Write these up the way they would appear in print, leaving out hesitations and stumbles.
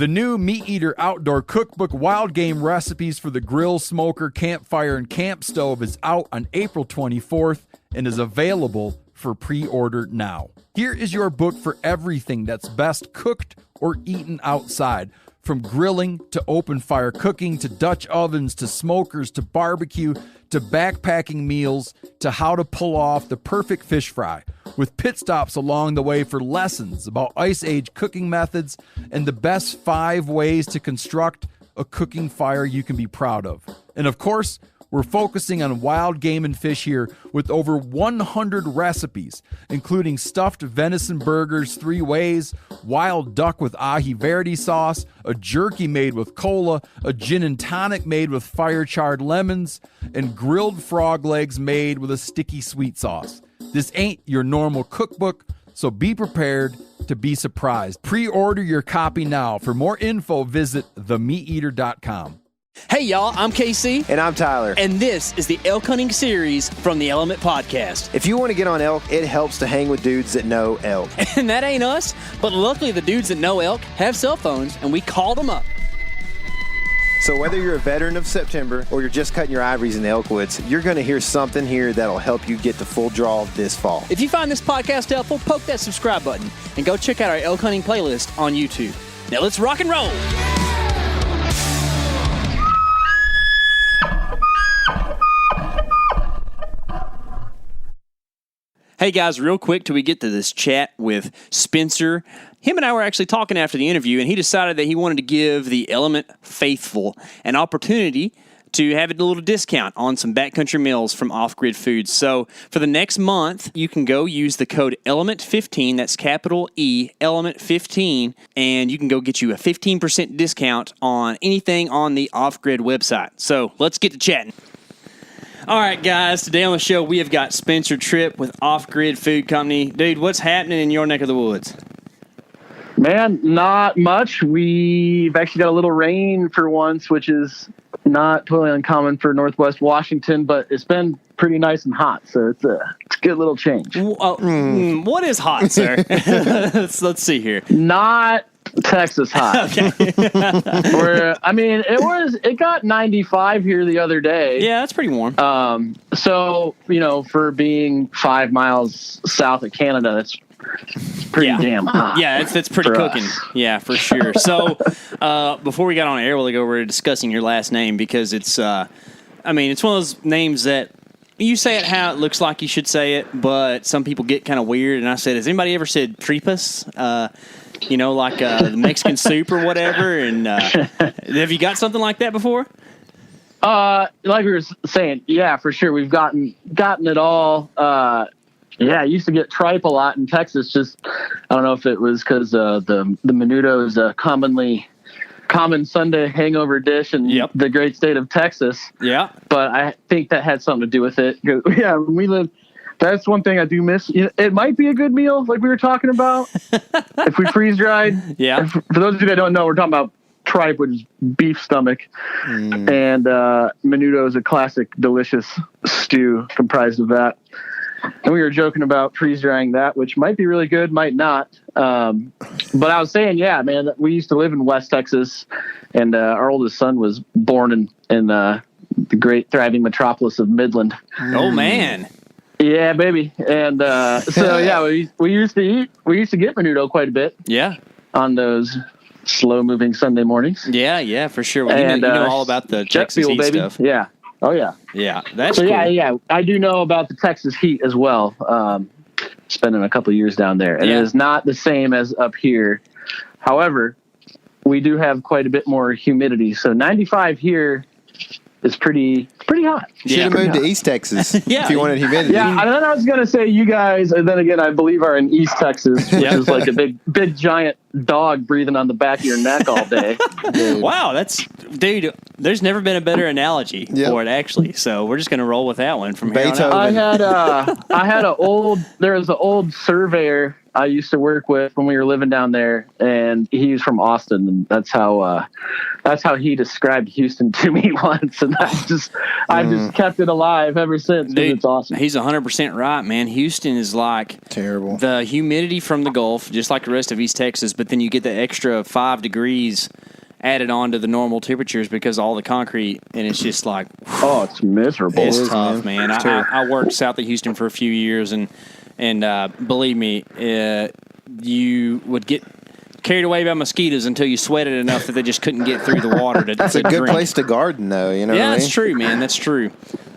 The new Meat Eater Outdoor Cookbook Wild Game Recipes for the Grill, Smoker, Campfire, and Camp Stove is out on April 24th and is available for pre-order now. Here is your book for everything that's best cooked or eaten outside, from grilling to open fire cooking to Dutch ovens to smokers to barbecue to backpacking meals to how to pull off the perfect fish fry, with pit stops along the way for lessons about Ice Age cooking methods and the best 5 ways to construct a cooking fire you can be proud of. And of course, we're focusing on wild game and fish here with over 100 recipes, including stuffed venison burgers 3 ways, wild duck with ahi verde sauce, a jerky made with cola, a gin and tonic made with fire-charred lemons, and grilled frog legs made with a sticky sweet sauce. This ain't your normal cookbook, so be prepared to be surprised. Pre-order your copy now. For more info, visit themeateater.com. Hey y'all, I'm KC. And I'm Tyler. And this is the elk hunting series from the Element Podcast. If you want to get on elk, it helps to hang with dudes that know elk. And that ain't us, but luckily the dudes that know elk have cell phones, and we called them up. So whether you're a veteran of September or you're just cutting your ivories in the elk woods, you're going to hear something here that'll help you get the full draw this fall. If you find this podcast helpful, poke that subscribe button and go check out our elk hunting playlist on YouTube. Now let's rock and roll. Hey guys, real quick till we get to this chat with Spencer. Him and I were actually talking after the interview, and he decided that he wanted to give the Element faithful an opportunity to have a little discount on some backcountry meals from Off-Grid Foods. So for the next month, you can go use the code ELEMENT15, that's capital E, ELEMENT15, and you can go get you a 15% discount on anything on the Off-Grid website. So let's get to chatting. All right, guys, today on the show, we have got Spencer Trippe with Off-Grid Food Company. Dude, what's happening in your neck of the woods? Man, not much. We've actually got a little rain for once, which is not totally uncommon for Northwest Washington, but it's been pretty nice and hot, so it's a good little change. What is hot, sir? let's see here. Not Texas hot. Okay. It got 95 here the other day. Yeah, that's pretty warm. So, for being 5 miles south of Canada, that's pretty damn hot. Yeah, that's pretty cooking. Us. Yeah, for sure. So, before we got on air, we were discussing your last name because it's one of those names that you say it how it looks like you should say it, but some people get kind of weird. And I said, has anybody ever said Trippus? The Mexican soup or whatever. And have you got something like that before? Like we were saying, yeah, for sure. We've gotten it all. I used to get tripe a lot in Texas. Just, I don't know if it was because the menudo is a common Sunday hangover dish in the great state of Texas. Yeah. But I think that had something to do with it. Yeah, when we lived, that's one thing I do miss. It might be a good meal, like we were talking about, if we freeze dried. Yeah. For those of you that don't know, we're talking about tripe, which is beef stomach, and menudo is a classic, delicious stew comprised of that. And we were joking about freeze drying that, which might be really good, might not. But I was saying, yeah, man, we used to live in West Texas, and our oldest son was born in the great thriving metropolis of Midland. Oh man. Yeah, baby. And so yeah, we used to get menudo quite a bit. Yeah. On those slow moving Sunday mornings. Yeah, for sure. Well, you know all about the Texas heat baby. stuff. Yeah. Oh yeah. Yeah, that's so cool. Yeah. I do know about the Texas heat as well. Spending a couple of years down there, and it is not the same as up here. However, we do have quite a bit more humidity. So 95 here is pretty hot. You should have moved to East Texas if you wanted humidity. Yeah, and then I was going to say you guys, and then again, I believe are in East Texas, which is like a big giant dog breathing on the back of your neck all day. Wow, dude, there's never been a better analogy for it, actually. So we're just going to roll with that one from here on out. There was an old surveyor I used to work with when we were living down there, and he's from Austin, and that's how he described Houston to me once, and I just kept it alive ever since. Dude, it's awesome. He's 100% right, man. Houston is like terrible. The humidity from the Gulf, just like the rest of East Texas, but then you get the extra 5 degrees added on to the normal temperatures because of all the concrete, and it's just like, oh, it's miserable. It's tough, man. I worked south of Houston for a few years, and believe me, you would get carried away by mosquitoes until you sweated enough that they just couldn't get through the water to That's a good drink. place to garden, though. You know. Yeah, what I mean? that's true, man. That's true.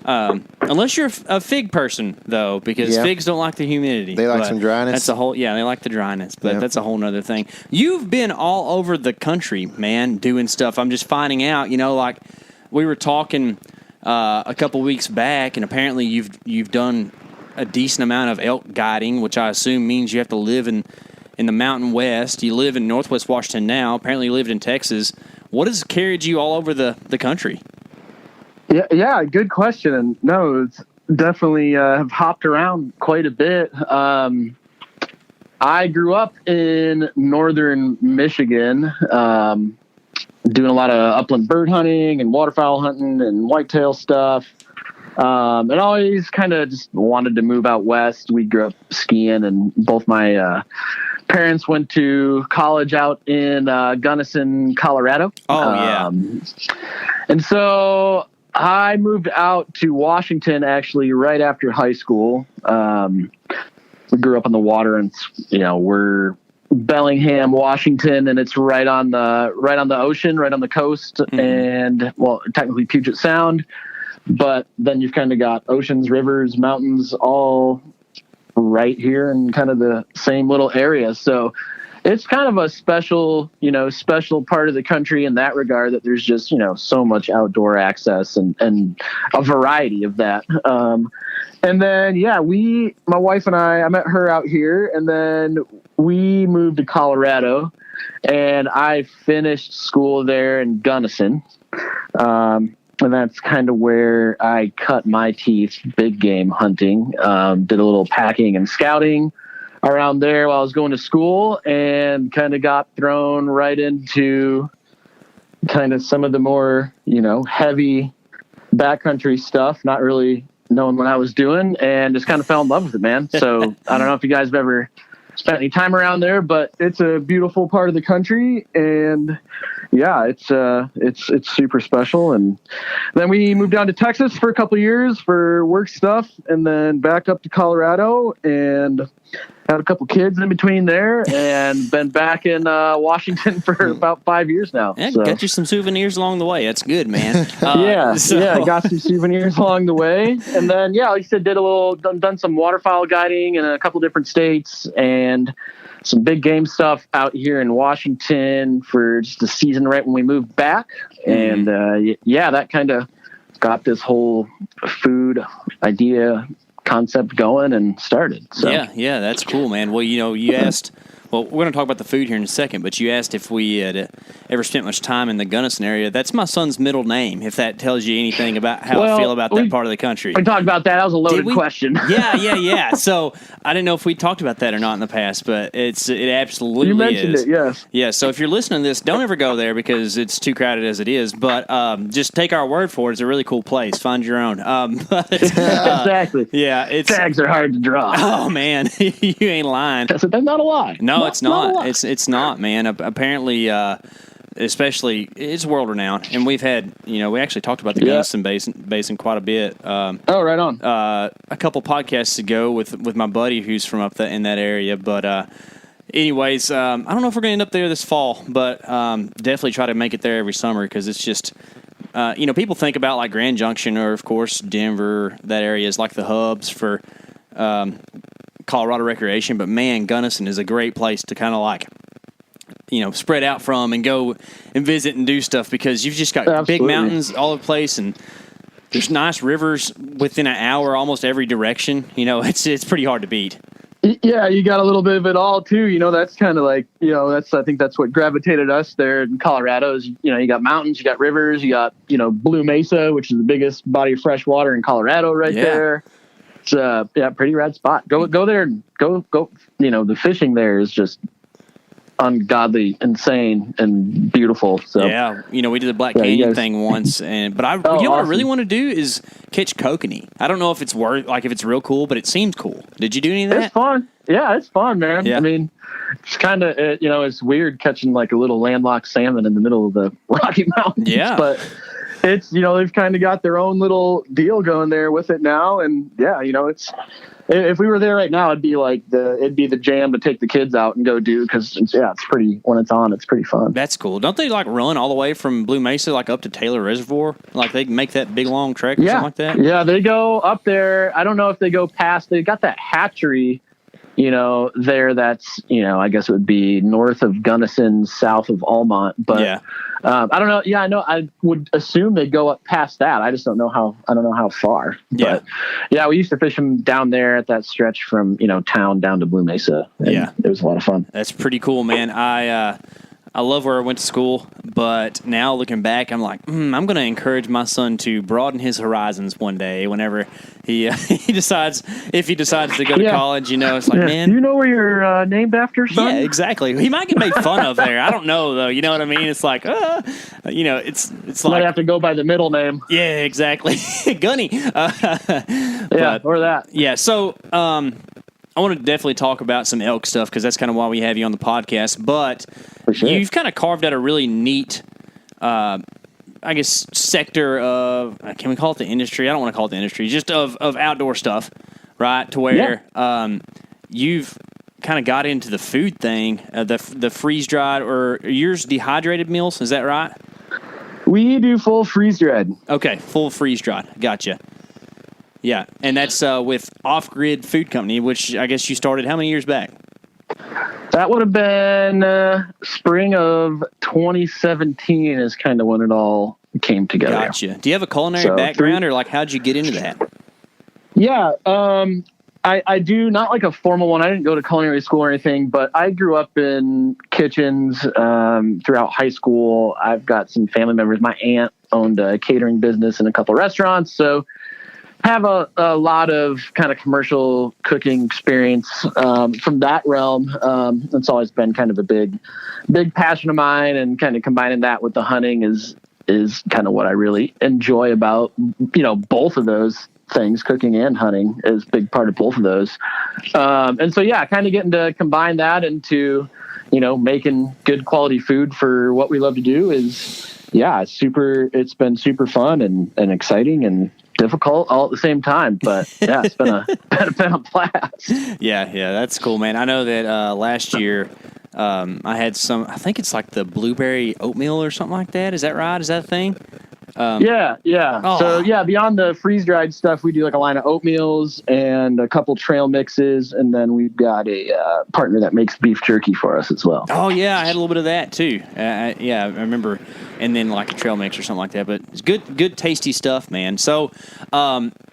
Unless you're a fig person, though, because figs don't like the humidity. They like some dryness. That's a whole. Yeah, they like the dryness, but that's a whole nother thing. You've been all over the country, man, doing stuff. I'm just finding out. Like we were talking a couple weeks back, and apparently you've done a decent amount of elk guiding, which I assume means you have to live in the Mountain West. You live in Northwest Washington now. Apparently you lived in Texas. What has carried you all over the country? Yeah, good question. And no, it's definitely have hopped around quite a bit. I grew up in northern Michigan, doing a lot of upland bird hunting and waterfowl hunting and whitetail stuff. And always kind of just wanted to move out west. We grew up skiing, and both my parents went to college out in Gunnison, Colorado. Oh, yeah. And so I moved out to Washington actually right after high school. We grew up on the water, and we're Bellingham, Washington, and it's right on the ocean, right on the coast, and technically Puget Sound. But then you've kind of got oceans, rivers, mountains, all right here in kind of the same little area. So it's kind of a special part of the country in that regard, that there's just, so much outdoor access and a variety of that. And then, my wife and I met her out here, and then we moved to Colorado, and I finished school there in Gunnison. And that's kind of where I cut my teeth big game hunting. Did a little packing and scouting around there while I was going to school, and kind of got thrown right into kind of some of the more, heavy backcountry stuff, not really knowing what I was doing, and just kind of fell in love with it, man. So I don't know if you guys have ever spent any time around there, but it's a beautiful part of the country, and it's super special. And then we moved down to Texas for a couple of years for work stuff, and then back up to Colorado, and had a couple kids in between there, and been back in Washington for about 5 years now. Yeah, got you some souvenirs along the way. That's good, man. Got some souvenirs along the way. And then, like I said, done some waterfowl guiding in a couple different states, and some big game stuff out here in Washington for just the season right when we moved back. And that kind of got this whole food idea concept going and started. So yeah, that's cool, man. Well, you asked. Well, we're going to talk about the food here in a second, but you asked if we had ever spent much time in the Gunnison area. That's my son's middle name, if that tells you anything about how I feel about that part of the country. We talked about that. That was a loaded question. Yeah. So I didn't know if we talked about that or not in the past, but it absolutely is. You mentioned it, yes. Yeah, so if you're listening to this, don't ever go there because it's too crowded as it is, but just take our word for it. It's a really cool place. Find your own. Exactly. Yeah. Tags are hard to draw. Oh, man. You ain't lying. That's not a lie. No, it's not. It's not, man. Apparently, especially, it's world renowned, and we've had, we actually talked about the Gunnison Basin quite a bit. Right on. A couple podcasts ago with my buddy who's from up in that area, but anyways, I don't know if we're going to end up there this fall, but definitely try to make it there every summer because it's just. People think about like Grand Junction or, of course, Denver. That area is like the hubs for Colorado recreation, but man, Gunnison is a great place to kind of like, spread out from and go and visit and do stuff because you've just got big mountains all over the place, and there's nice rivers within an hour almost every direction. It's pretty hard to beat. Yeah, you got a little bit of it all too. That's kind of like, I think that's what gravitated us there in Colorado is, you got mountains, you got rivers, you got, Blue Mesa, which is the biggest body of fresh water in Colorado there. It's a pretty rad spot. Go there and go. The fishing there is just ungodly, insane, and beautiful. So yeah, we did the Black Canyon thing once, but what I really want to do is catch kokanee. I don't know if it's if it's real cool, but it seems cool. Did you do any of that? It's fun. Yeah, it's fun, man. Yeah. I mean, it's kind of it's weird catching like a little landlocked salmon in the middle of the Rocky Mountains. Yeah, but it's they've kind of got their own little deal going there with it now, and yeah, it's. If we were there right now, it'd be the jam to take the kids out and go do, because it's pretty, when it's on, it's pretty fun. That's cool. Don't they run all the way from Blue Mesa up to Taylor Reservoir? They make that big long trek or something like that? Yeah, they go up there. I don't know if they go past. They got that hatchery, there. That's I guess it would be north of Gunnison, south of Almont. But yeah. I don't know. Yeah, I know. I would assume they go up past that. I just don't know how. I don't know how far. Yeah. But yeah, we used to fish them down there at that stretch from town down to Blue Mesa. Yeah, it was a lot of fun. That's pretty cool, man. I love where I went to school, but now looking back, I'm like, I'm going to encourage my son to broaden his horizons one day. Whenever he decides to go to college, it's like, man, you know where you're named after, son? Yeah, exactly. He might get made fun of there. I don't know though. You know what I mean? It's like, it's might like have to go by the middle name. Yeah, exactly. Gunny. Or that. Yeah. So, I want to definitely talk about some elk stuff because that's kind of why we have you on the podcast. But sure. You've kind of carved out a really neat, sector of, can we call it the industry? I don't want to call it the industry, just of outdoor stuff, right? To where you've kind of got into the food thing, the freeze dried, or yours dehydrated meals. Is that right? We do full freeze dried. Okay, full freeze dried. Gotcha. Yeah, and that's with Off Grid Food Company, which I guess you started how many years back? That would have been spring of 2017 is kind of when it all came together. Gotcha. Do you have a culinary background, or how'd you get into that? Yeah, I do, not like a formal one. I didn't go to culinary school or anything, but I grew up in kitchens throughout high school. I've got some family members. My aunt owned a catering business and a couple restaurants, so have a lot of kind of commercial cooking experience from that realm. It's always been kind of a big passion of mine, and kind of combining that with the hunting is kind of what I really enjoy about, both of those things. Cooking and hunting is a big part of both of those. And so, kind of getting to combine that into, making good quality food for what we love to do is, it's been super fun and exciting and difficult all at the same time, but it's been a blast. Yeah, that's cool, man. I know that last year I had I think it's like the blueberry oatmeal or something like that. Is that right? Is that a thing? Yeah. Oh. So beyond the freeze dried stuff, we do like a line of oatmeals and a couple trail mixes, and then we've got a partner that makes beef jerky for us as well. Oh yeah, I had a little bit of that too. I remember, and then like a trail mix or something like that. But it's good, tasty stuff, man. So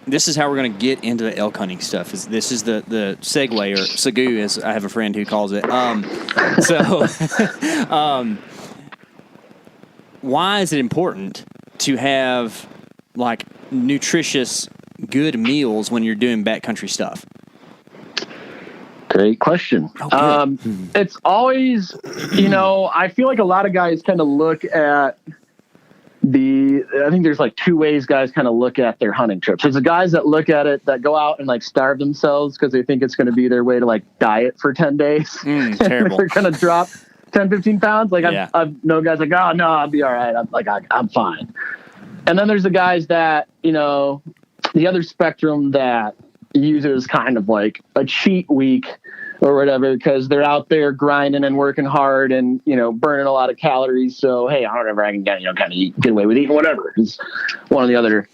this is how we're going to get into the elk hunting stuff. This is the segue, or segue, as I have a friend who calls it. Why is it important to have nutritious, good meals when you're doing backcountry stuff? Great question. It's always, I feel like a lot of guys kind of look at I think there's two ways guys kind of look at their hunting trips. There's the guys that look at it, that go out and starve themselves because they think it's going to be their way to diet for 10 days. Terrible. They're going to drop 10, 15 pounds. I've known guys oh no, I'll be all right. I'm fine. And then there's the guys that, the other spectrum that use it as kind of like a cheat week or whatever, because they're out there grinding and working hard and, burning a lot of calories. So, hey, whatever I can get, kind of get away with eating whatever is one of the other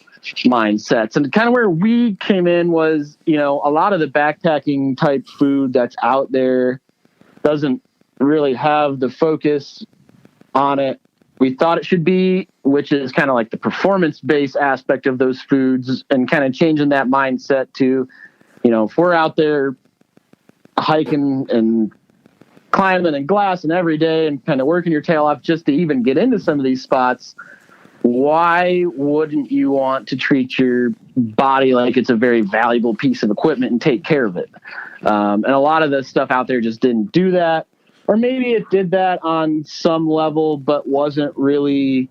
mindsets. And kind of where we came in was, a lot of the backpacking type food that's out there doesn't really have the focus on it we thought it should be, which is kind of like the performance-based aspect of those foods, and kind of changing that mindset to, if we're out there hiking and climbing and glassing every day and kind of working your tail off just to even get into some of these spots, why wouldn't you want to treat your body like it's a very valuable piece of equipment and take care of it? And a lot of the stuff out there just didn't do that. or maybe it did that on some level, but wasn't really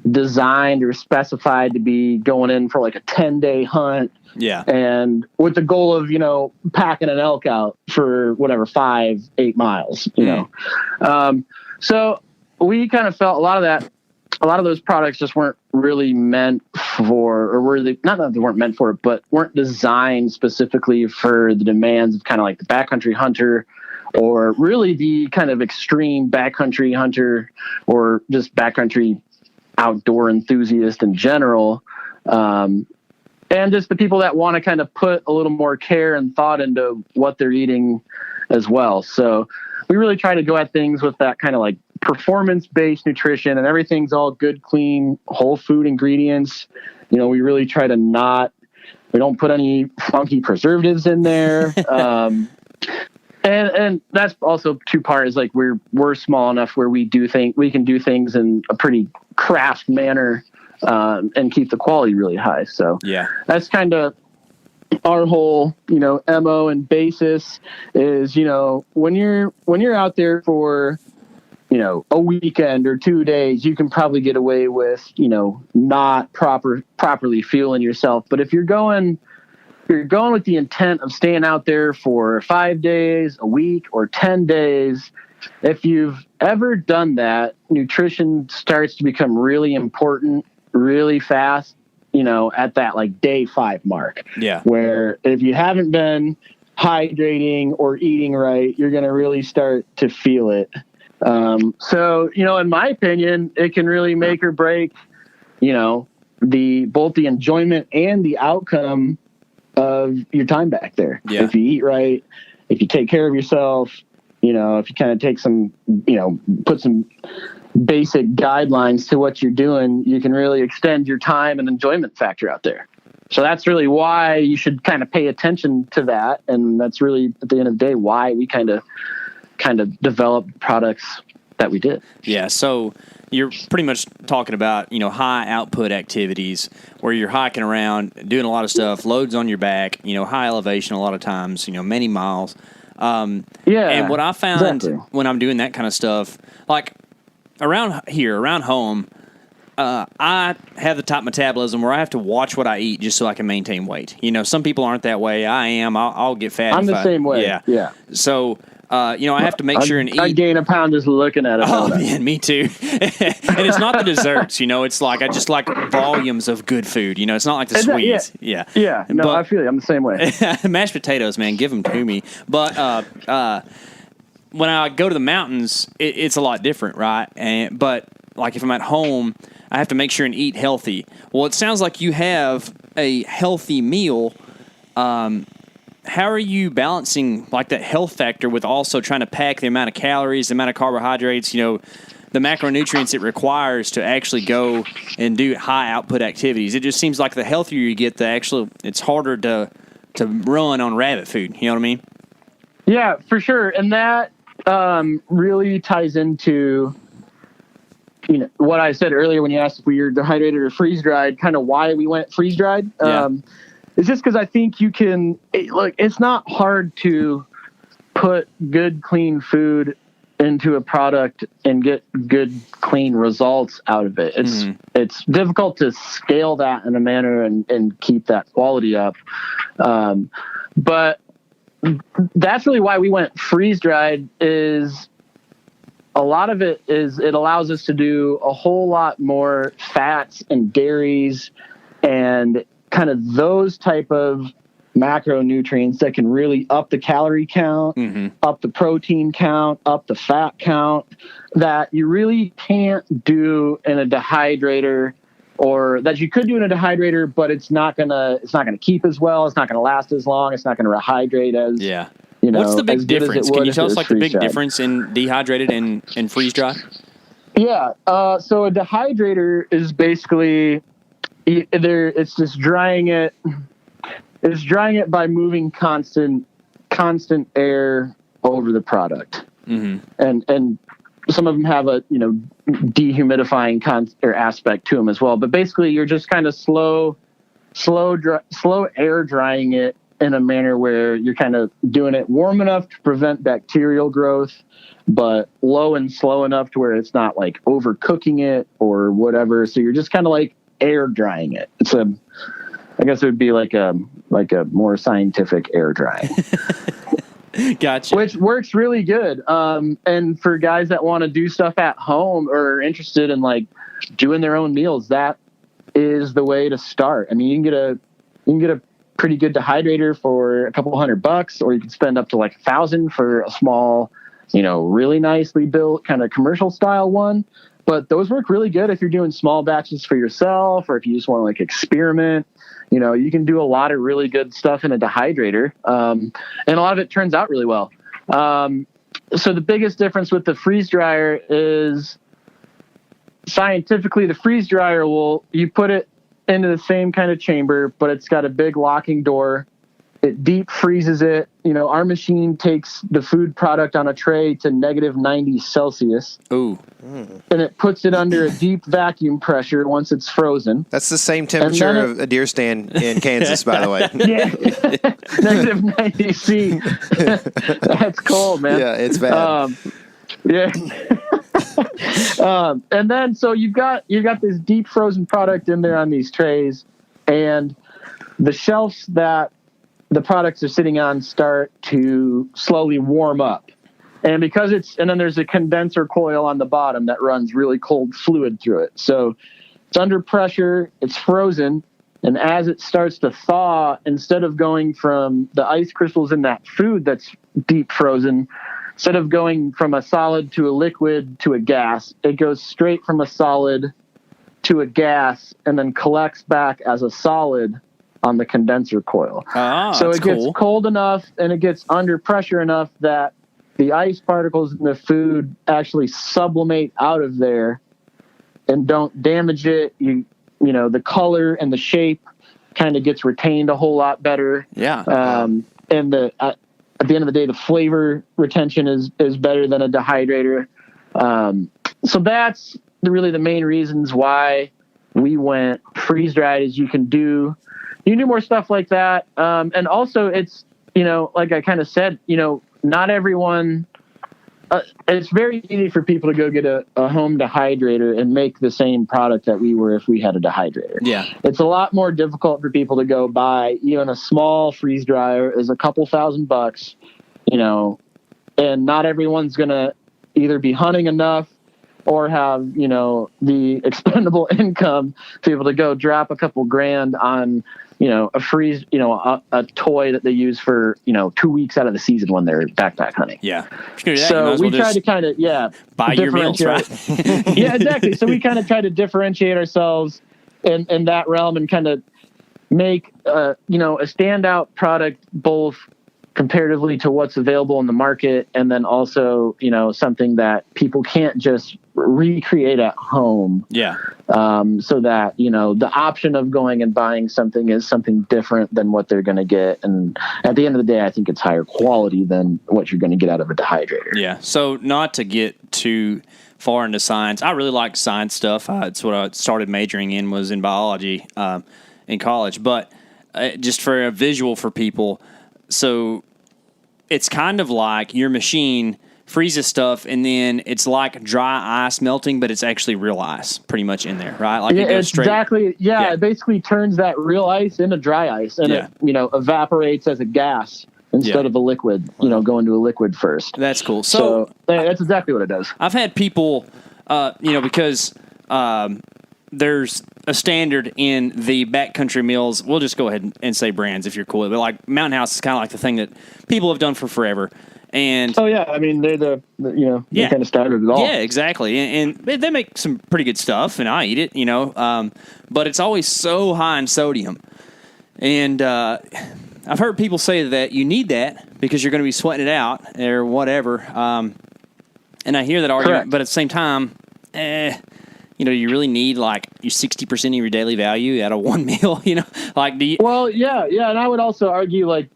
designed or specified to be going in for like a 10-day hunt. Yeah. And with the goal of, packing an elk out for whatever, 5-8 miles, so we kind of felt a lot of those products just weren't really meant for, or were they, not that they weren't meant for it, but weren't designed specifically for the demands of kind of like the backcountry hunter, or really the kind of extreme backcountry hunter, or just backcountry outdoor enthusiast in general. And just the people that want to kind of put a little more care and thought into what they're eating as well. So we really try to go at things with that kind of like performance-based nutrition, and everything's all good, clean, whole food ingredients. We really try to we don't put any funky preservatives in there. And that's also two parts. Like we're small enough where we can do things in a pretty craft manner, and keep the quality really high. So yeah, that's kind of our whole, MO and basis is, when you're out there for, a weekend or 2 days, you can probably get away with, not properly fueling yourself. But if you're going with the intent of staying out there for 5 days, a week, or 10 days, if you've ever done that, nutrition starts to become really important really fast, at that like day 5 mark. Yeah. Where if you haven't been hydrating or eating right, you're going to really start to feel it. So, in my opinion, it can really make or break, both the enjoyment and the outcome of your time back there. Yeah. If you eat right, if you take care of yourself, if you kind of take some, put some basic guidelines to what you're doing, you can really extend your time and enjoyment factor out there. So that's really why you should kind of pay attention to that. And that's really, at the end of the day, why we kind of develop products that we did. Yeah. So you're pretty much talking about, high output activities where you're hiking around, doing a lot of stuff, loads on your back, high elevation a lot of times, many miles. And what I found when I'm doing that kind of stuff, like around home, I have the type metabolism where I have to watch what I eat just so I can maintain weight. Some people aren't that way. I am. I'll get fat. I'm the same way. Yeah. So, I have to make sure and eat. I gain a pound just looking at it. Oh, man, me too. And it's not the desserts, it's like I just like volumes of good food. It's not like the sweets. Yeah. No, but I feel you. I'm the same way. Mashed potatoes, man, give them to me. But when I go to the mountains, it's a lot different, right? But like if I'm at home, I have to make sure and eat healthy. Well, it sounds like you have a healthy meal. How are you balancing like that health factor with also trying to pack the amount of calories, the amount of carbohydrates, the macronutrients it requires to actually go and do high output activities? It just seems like the healthier you get, it's harder to run on rabbit food. You know what I mean? Yeah, for sure. And that really ties into what I said earlier when you asked if we were dehydrated or freeze dried, kind of why we went freeze dried. Yeah. It's just because I think you can look. It's not hard to put good, clean food into a product and get good, clean results out of it. It's difficult to scale that in a manner and keep that quality up. But that's really why we went freeze dried. Is a lot of it is it allows us to do a whole lot more fats and dairies and kind of those type of macronutrients that can really up the calorie count, up the protein count, up the fat count, that you really can't do in a dehydrator, or that you could do in a dehydrator, but it's not gonna keep as well. It's not gonna last as long. It's not gonna rehydrate as What's the big difference? Can you tell us like the big difference in dehydrated and freeze dried? Yeah. So a dehydrator is basically it's just drying it. It's drying it by moving constant air over the product. And some of them have a dehumidifying aspect to them as well. But basically, you're just kind of slow air drying it in a manner where you're kind of doing it warm enough to prevent bacterial growth, but low and slow enough to where it's not like overcooking it or whatever. So you're just kind of like air drying it. I guess it would be like a more scientific air drying. Gotcha. Which works really good. And for guys that want to do stuff at home or are interested in like doing their own meals, that is the way to start. I mean, you can get a pretty good dehydrator for a couple $100, or you can spend up to like $1,000 for a small, really nicely built kind of commercial style one. But those work really good if you're doing small batches for yourself, or if you just want to like experiment. You can do a lot of really good stuff in a dehydrator. And a lot of it turns out really well. So the biggest difference with the freeze dryer is scientifically the freeze dryer you put it into the same kind of chamber, but it's got a big locking door. It deep freezes it. Our machine takes the food product on a tray to -90 Celsius. Ooh. And it puts it under a deep vacuum pressure once it's frozen. That's the same temperature of a deer stand in Kansas, by the way. Yeah. -90 C. That's cold, man. Yeah, it's bad. Yeah. And then, so you've got this deep frozen product in there on these trays, and the shelves that the products are sitting on start to slowly warm up. And because and then there's a condenser coil on the bottom that runs really cold fluid through it. So it's under pressure, it's frozen. And as it starts to thaw, instead of going from the ice crystals in that food that's deep frozen, instead of going from a solid to a liquid to a gas, it goes straight from a solid to a gas and then collects back as a solid on the condenser coil. So it gets cold enough and it gets under pressure enough that the ice particles in the food actually sublimate out of there and don't damage it. The color and the shape kind of gets retained a whole lot better. Yeah. And at the end of the day, the flavor retention is better than a dehydrator. So that's really the main reasons why we went freeze dried. Is you can do more stuff like that. And also it's, like I kind of said, not everyone, it's very easy for people to go get a home dehydrator and make the same product that we were if we had a dehydrator. Yeah. It's a lot more difficult for people to go buy even a small freeze dryer is a couple $1,000, and not everyone's going to either be hunting enough or have, the expendable income to be able to go drop a couple grand on, a freeze, a toy that they use for, 2 weeks out of the season when they're backpack hunting. Yeah. So we try to kind of, buy your meals, right? Yeah, exactly. So we kind of try to differentiate ourselves in that realm and kind of make, a standout product, both comparatively to what's available in the market, and then also, something that people can't just recreate at home. Yeah. So that, the option of going and buying something is something different than what they're going to get. And at the end of the day, I think it's higher quality than what you're going to get out of a dehydrator. Yeah. So not to get too far into science, I really like science stuff. It's what I started majoring in, was in biology in college. But just for a visual for people, so it's kind of like your machine freezes stuff, and then it's like dry ice melting, but it's actually real ice pretty much in there, right? Like it goes straight. Exactly. Yeah, it basically turns that real ice into dry ice, and it evaporates as a gas instead of a liquid, going to a liquid first. That's cool. So that's exactly what it does. I've had people, because there's a standard in the backcountry meals. We'll just go ahead and say brands if you're cool. But like Mountain House is kind of like the thing that people have done for forever. And I mean, they're they kind of started it all. Yeah, exactly. And they make some pretty good stuff, and I eat it, but it's always so high in sodium. And I've heard people say that you need that because you're going to be sweating it out or whatever. And I hear that argument, Correct. but at the same time, you really need like your 60% of your daily value out of one meal, like do you? Well, yeah. And I would also argue, like,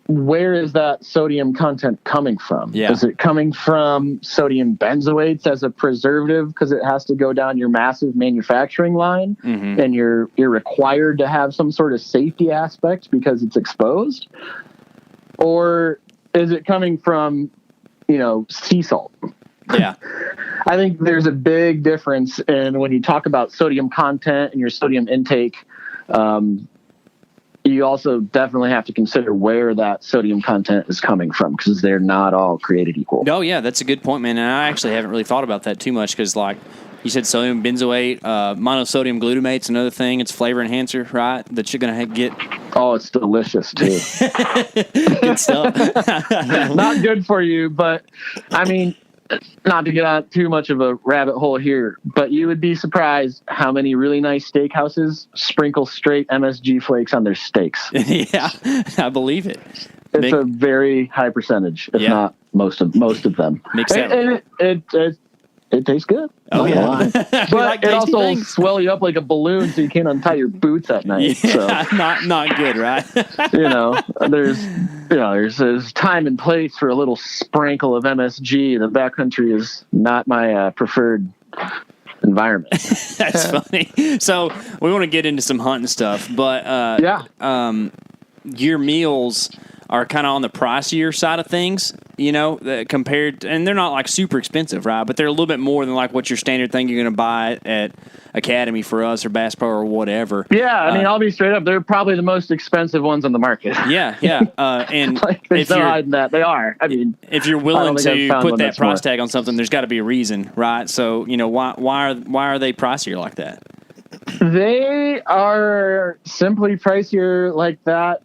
where is that sodium content coming from? Yeah. Is it coming from sodium benzoates as a preservative because it has to go down your massive manufacturing line, and you're required to have some sort of safety aspect because it's exposed? Or is it coming from, sea salt? Yeah. I think there's a big difference in when you talk about sodium content and your sodium intake. You also definitely have to consider where that sodium content is coming from because they're not all created equal. Oh, yeah, that's a good point, man. And I actually haven't really thought about that too much because, like you said, sodium benzoate, monosodium glutamate's another thing. It's flavor enhancer, right, that you're going to get. Oh, it's delicious, too. Good stuff. Not good for you, but, I mean, not to get on too much of a rabbit hole here, but you would be surprised how many really nice steakhouses sprinkle straight MSG flakes on their steaks. Yeah, I believe it. It's a very high percentage, if not most of them. And it tastes good. Oh, yeah. But like it also will things. swell you up like a balloon so you can't untie your boots at night. Yeah, So, not good, right? there's time and place for a little sprinkle of MSG. The backcountry is not my preferred environment. That's funny. So we want to get into some hunting stuff, but your meals are kind of on the pricier side of things, compared, and they're not like super expensive, right? But they're a little bit more than like what your standard thing you're going to buy at Academy for us or Bass Pro or whatever. Yeah, I mean, I'll be straight up. They're probably the most expensive ones on the market. Yeah. And there's no hiding that. They are. I mean, if you're willing to put that price tag on something, there's got to be a reason, right? So, why are they pricier like that? They are simply pricier like that.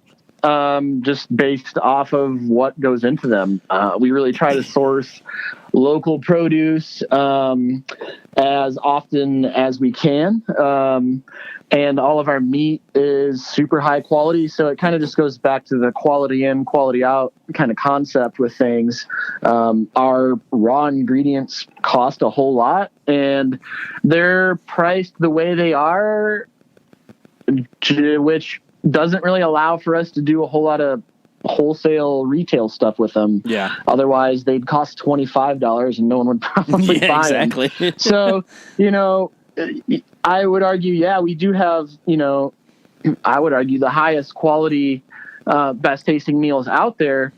Just based off of what goes into them. We really try to source local produce as often as we can. And all of our meat is super high quality. So it kind of just goes back to the quality in, quality out kind of concept with things. Our raw ingredients cost a whole lot, and they're priced the way they are, which doesn't really allow for us to do a whole lot of wholesale retail stuff with them. Yeah. Otherwise, they'd cost $25 and no one would probably buy exactly. them. So, I would argue, we do have, I would argue the highest quality, best tasting meals out there.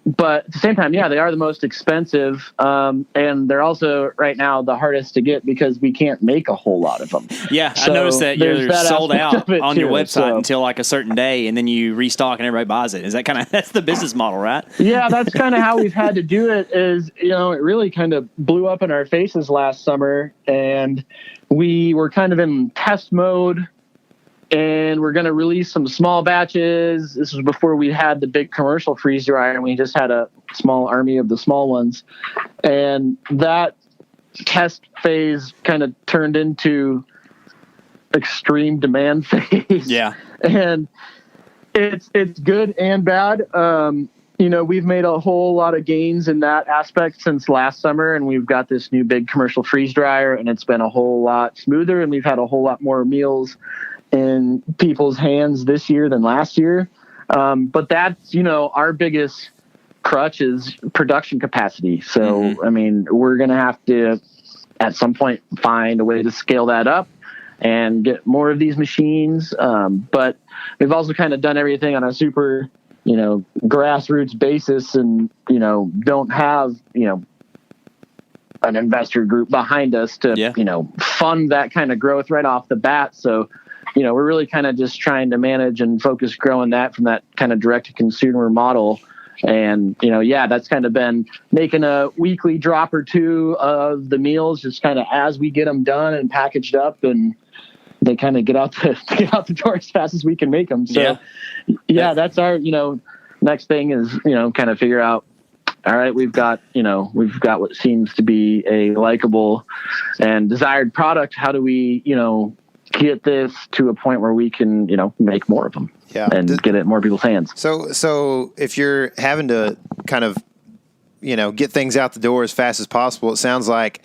But at the same time, they are the most expensive. And they're also right now the hardest to get because we can't make a whole lot of them. Yeah, So I noticed that you're sold out on your website so. until like a certain day, and then you restock and everybody buys it. Is that that's the business model, right? Yeah, that's kind of how we've had to do it is, it really kind of blew up in our faces last summer, and we were kind of in test mode. And we're going to release some small batches. This was before we had the big commercial freeze dryer, and we just had a small army of the small ones. And that test phase kind of turned into extreme demand phase. Yeah. And it's good and bad. We've made a whole lot of gains in that aspect since last summer, and we've got this new big commercial freeze dryer, and it's been a whole lot smoother, and we've had a whole lot more meals in people's hands this year than last year. But that's, our biggest crutch is production capacity. So, I mean, we're going to have to, at some point, find a way to scale that up and get more of these machines. But we've also kind of done everything on a super, grassroots basis and, don't have, an investor group behind us to, fund that kind of growth right off the bat. So, we're really kind of just trying to manage and focus growing that from that kind of direct to consumer model. And, that's kind of been making a weekly drop or two of the meals just kind of as we get them done and packaged up, and they kind of get out the door as fast as we can make them. So that's our, next thing is, kind of figure out, all right, we've got what seems to be a likable and desired product. How do we, get this to a point where we can, make more of them and get it in more people's hands. So if you're having to kind of, get things out the door as fast as possible, it sounds like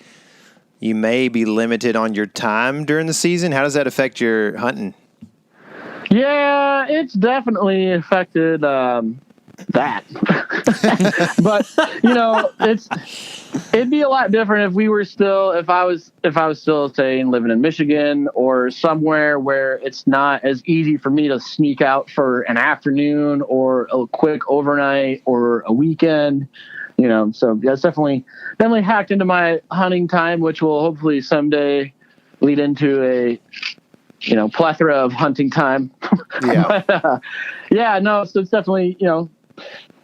you may be limited on your time during the season. How does that affect your hunting? Yeah, it's definitely affected that. But it'd be a lot different if I was still saying living in Michigan or somewhere where it's not as easy for me to sneak out for an afternoon or a quick overnight or a weekend. So that's definitely hacked into my hunting time, which will hopefully someday lead into a plethora of hunting time. Yeah. But, so it's definitely,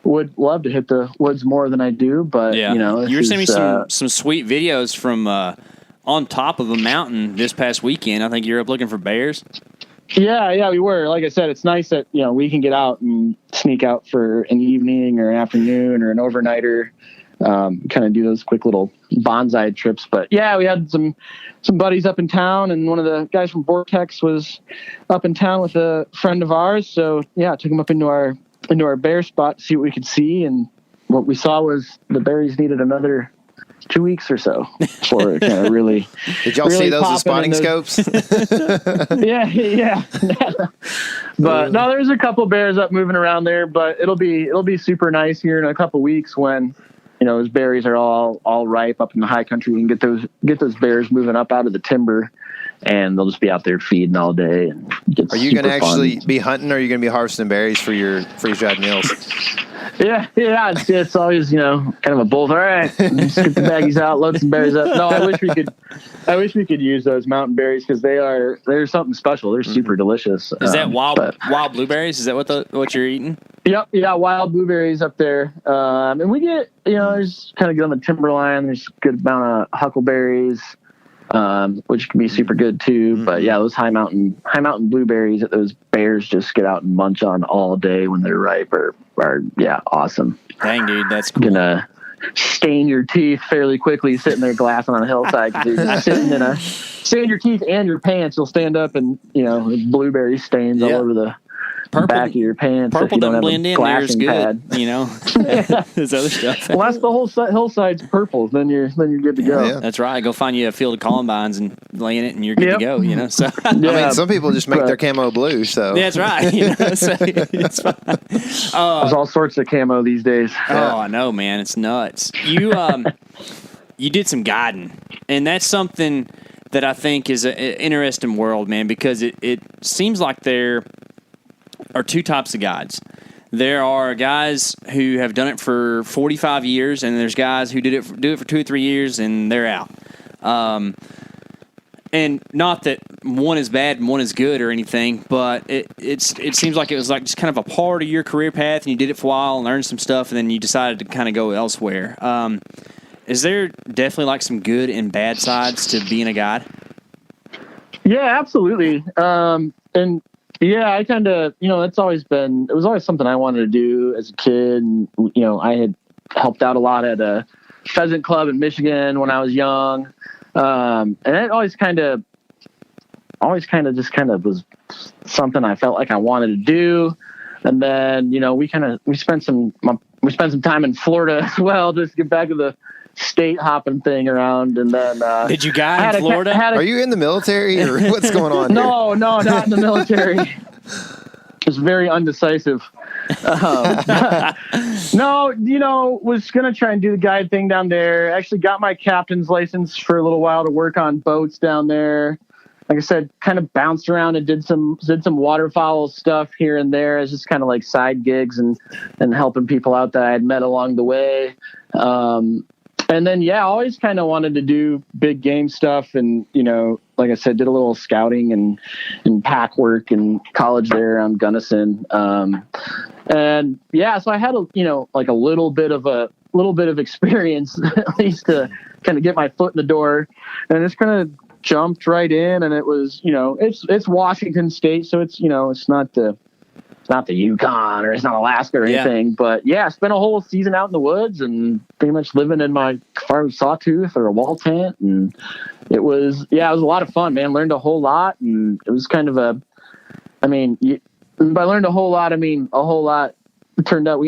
would love to hit the woods more than I do, but you were sending me some sweet videos from on top of a mountain this past weekend. I think you're up looking for bears. Yeah, we were. Like I said, it's nice that we can get out and sneak out for an evening or an afternoon or an overnighter, kind of do those quick little bonsai trips. But yeah, we had some buddies up in town, and one of the guys from Vortex was up in town with a friend of ours. So yeah, I took him up into our bear spot to see what we could see, and what we saw was the berries needed another 2 weeks or so before it kind of really. Did y'all see those with spotting scopes? Yeah. But no, there's a couple bears up moving around there, but it'll be super nice here in a couple weeks when those berries are all ripe up in the high country. We can get those bears moving up out of the timber, and they'll just be out there feeding all day. And are you going to actually be hunting, or are you going to be harvesting berries for your freeze-dried meals? Yeah. It's always, kind of a both. All right, let's get the baggies out, load some berries up. No, I wish we could use those mountain berries because they're something special. They're super delicious. Is that wild blueberries? Is that what you're eating? Yep. Yeah. Wild blueberries up there. And we get, there's kind of good on the timberline. There's a good amount of huckleberries, which can be super good too. But yeah, those high mountain blueberries that those bears just get out and munch on all day when they're ripe are awesome. Dang, dude, that's cool. Gonna stain your teeth fairly quickly sitting there glassing on a hillside because you're just stain your teeth and your pants. You'll stand up and blueberry stains all over the back of your pants. Purple doesn't blend in there as good, There's other stuff. Well, that's the whole hillside's purple. Then you're good to go. Yeah. That's right. Go find you a field of columbines and lay in it, and you're good to go. So I mean, some people just make their camo blue. So that's right. So it's fine. There's all sorts of camo these days. Oh, I know, man. It's nuts. You did some guiding, and that's something that I think is an interesting world, man, because it seems like there are two types of guides. There are guys who have done it for 45 years, and there's guys who do it for 2 or 3 years, and they're out. And not that one is bad and one is good or anything, but it seems like it was like just kind of a part of your career path, and you did it for a while and learned some stuff, and then you decided to kind of go elsewhere. Is there definitely like some good and bad sides to being a guide? Yeah, absolutely. And yeah, I kind of, it was always something I wanted to do as a kid. And, I had helped out a lot at a pheasant club in Michigan when I was young. And it always kind of was something I felt like I wanted to do. And then, we spent some time in Florida as well, just to get back to the state hopping thing around. And then did you guide in Florida? Are you in the military or what's going on here? No, not in the military. Just very undecisive. No, was gonna try and do the guide thing down there. Actually got my captain's license for a little while to work on boats down there. Like I said, kind of bounced around and did some waterfowl stuff here and there as just kind of like side gigs and helping people out that I had met along the way. And then, always kind of wanted to do big game stuff. And, like I said, did a little scouting and pack work in college there on Gunnison. So I had a little bit of experience at least to kind of get my foot in the door, and it's kind of jumped right in. And it was, it's Washington State. So it's, it's not the Yukon or it's not Alaska or anything, but spent a whole season out in the woods and pretty much living in my farm sawtooth or a wall tent. And it was a lot of fun, man. Learned a whole lot. And it was kind of by learned a whole lot, I mean, a whole lot. It turned out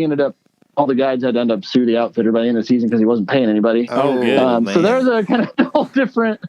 all the guides had to end up sue the outfitter by the end of the season because he wasn't paying anybody. Oh, good. So there was a kind of whole different,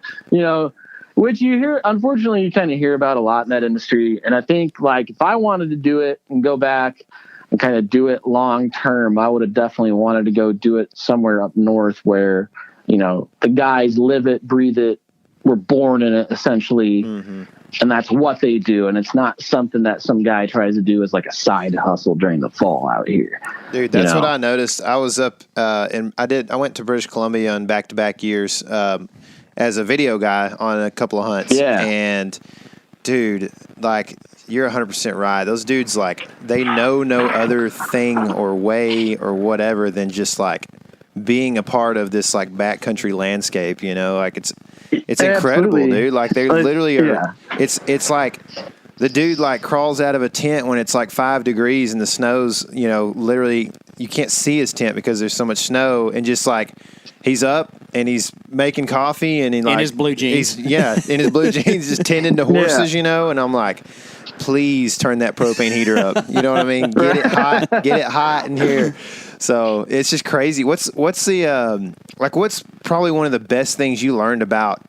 Which you hear, unfortunately, you kind of hear about a lot in that industry. And I think, like, if I wanted to do it and go back and kind of do it long term, I would have definitely wanted to go do it somewhere up north where, the guys live it, breathe it, were born in it, essentially. Mm-hmm. And that's what they do. And it's not something that some guy tries to do as like a side hustle during the fall out here. Dude, that's what I noticed. I was up and I went to British Columbia on back-to-back years as a video guy on a couple of hunts. Yeah. And, dude, like, you're 100% right. Those dudes, like, they know no other thing or way or whatever than just, like, being a part of this, like, backcountry landscape, Like, it's incredible, dude. Like, they literally are. Yeah. It's like the dude, like, crawls out of a tent when it's, like, 5 degrees and the snow's, literally you can't see his tent because there's so much snow, and just, like, he's up and he's making coffee and in his blue jeans. In his blue jeans, just tending to horses, and I'm like, please turn that propane heater up. You know what I mean? Get it hot in here. So it's just crazy. What's the what's probably one of the best things you learned about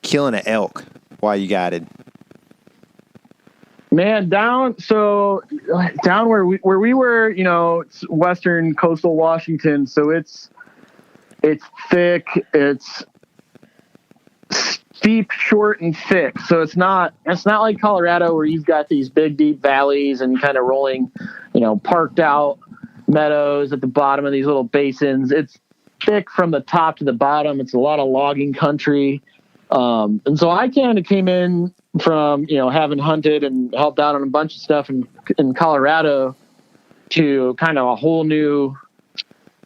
killing an elk while you guided? Man, down where we were, it's western coastal Washington, so it's thick, it's steep, short, and thick. So it's not like Colorado where you've got these big, deep valleys and kind of rolling, parked out meadows at the bottom of these little basins. It's thick from the top to the bottom. It's a lot of logging country. And so I kind of came in from, having hunted and helped out on a bunch of stuff in Colorado to kind of a whole new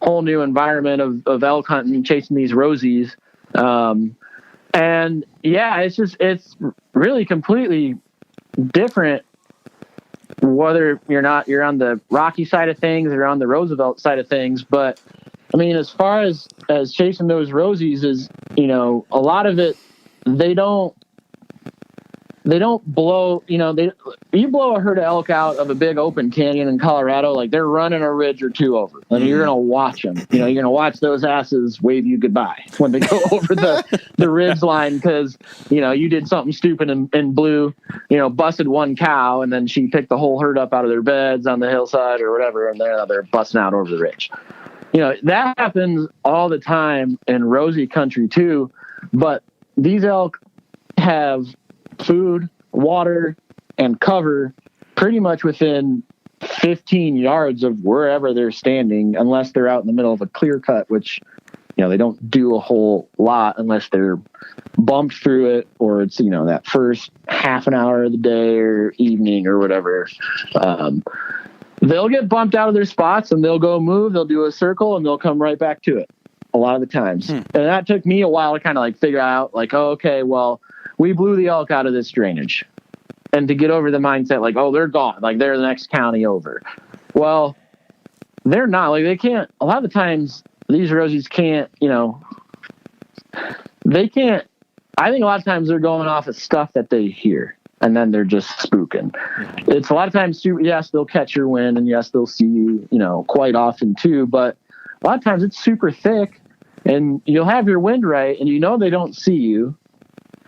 environment of elk hunting, chasing these rosies. And yeah, it's really completely different whether you're on the Rocky side of things or on the Roosevelt side of things. But I mean, as far as chasing those rosies is, a lot of it, they don't blow, you blow a herd of elk out of a big open canyon in Colorado, like they're running a ridge or two over, and you're going to watch them. You're going to watch those asses wave you goodbye when they go over the ridge line because, you did something stupid and blew, busted one cow, and then she picked the whole herd up out of their beds on the hillside or whatever, and they're busting out over the ridge. That happens all the time in rosy country too, but these elk have food, water, and cover pretty much within 15 yards of wherever they're standing, unless they're out in the middle of a clear cut, which, they don't do a whole lot unless they're bumped through it or it's, that first half an hour of the day or evening or whatever. They'll get bumped out of their spots and they'll go move, they'll do a circle, and they'll come right back to it a lot of the times. And that took me a while to kind of figure out okay, well, we blew the elk out of this drainage, and to get over the mindset, they're gone. They're the next county over. Well, they're not. They can't. A lot of the times these rosies can't, they can't. I think a lot of times they're going off of stuff that they hear, and then they're just spooking. It's a lot of times, yes, they'll catch your wind, and yes, they'll see you, quite often too, but a lot of times it's super thick, and you'll have your wind right, and they don't see you.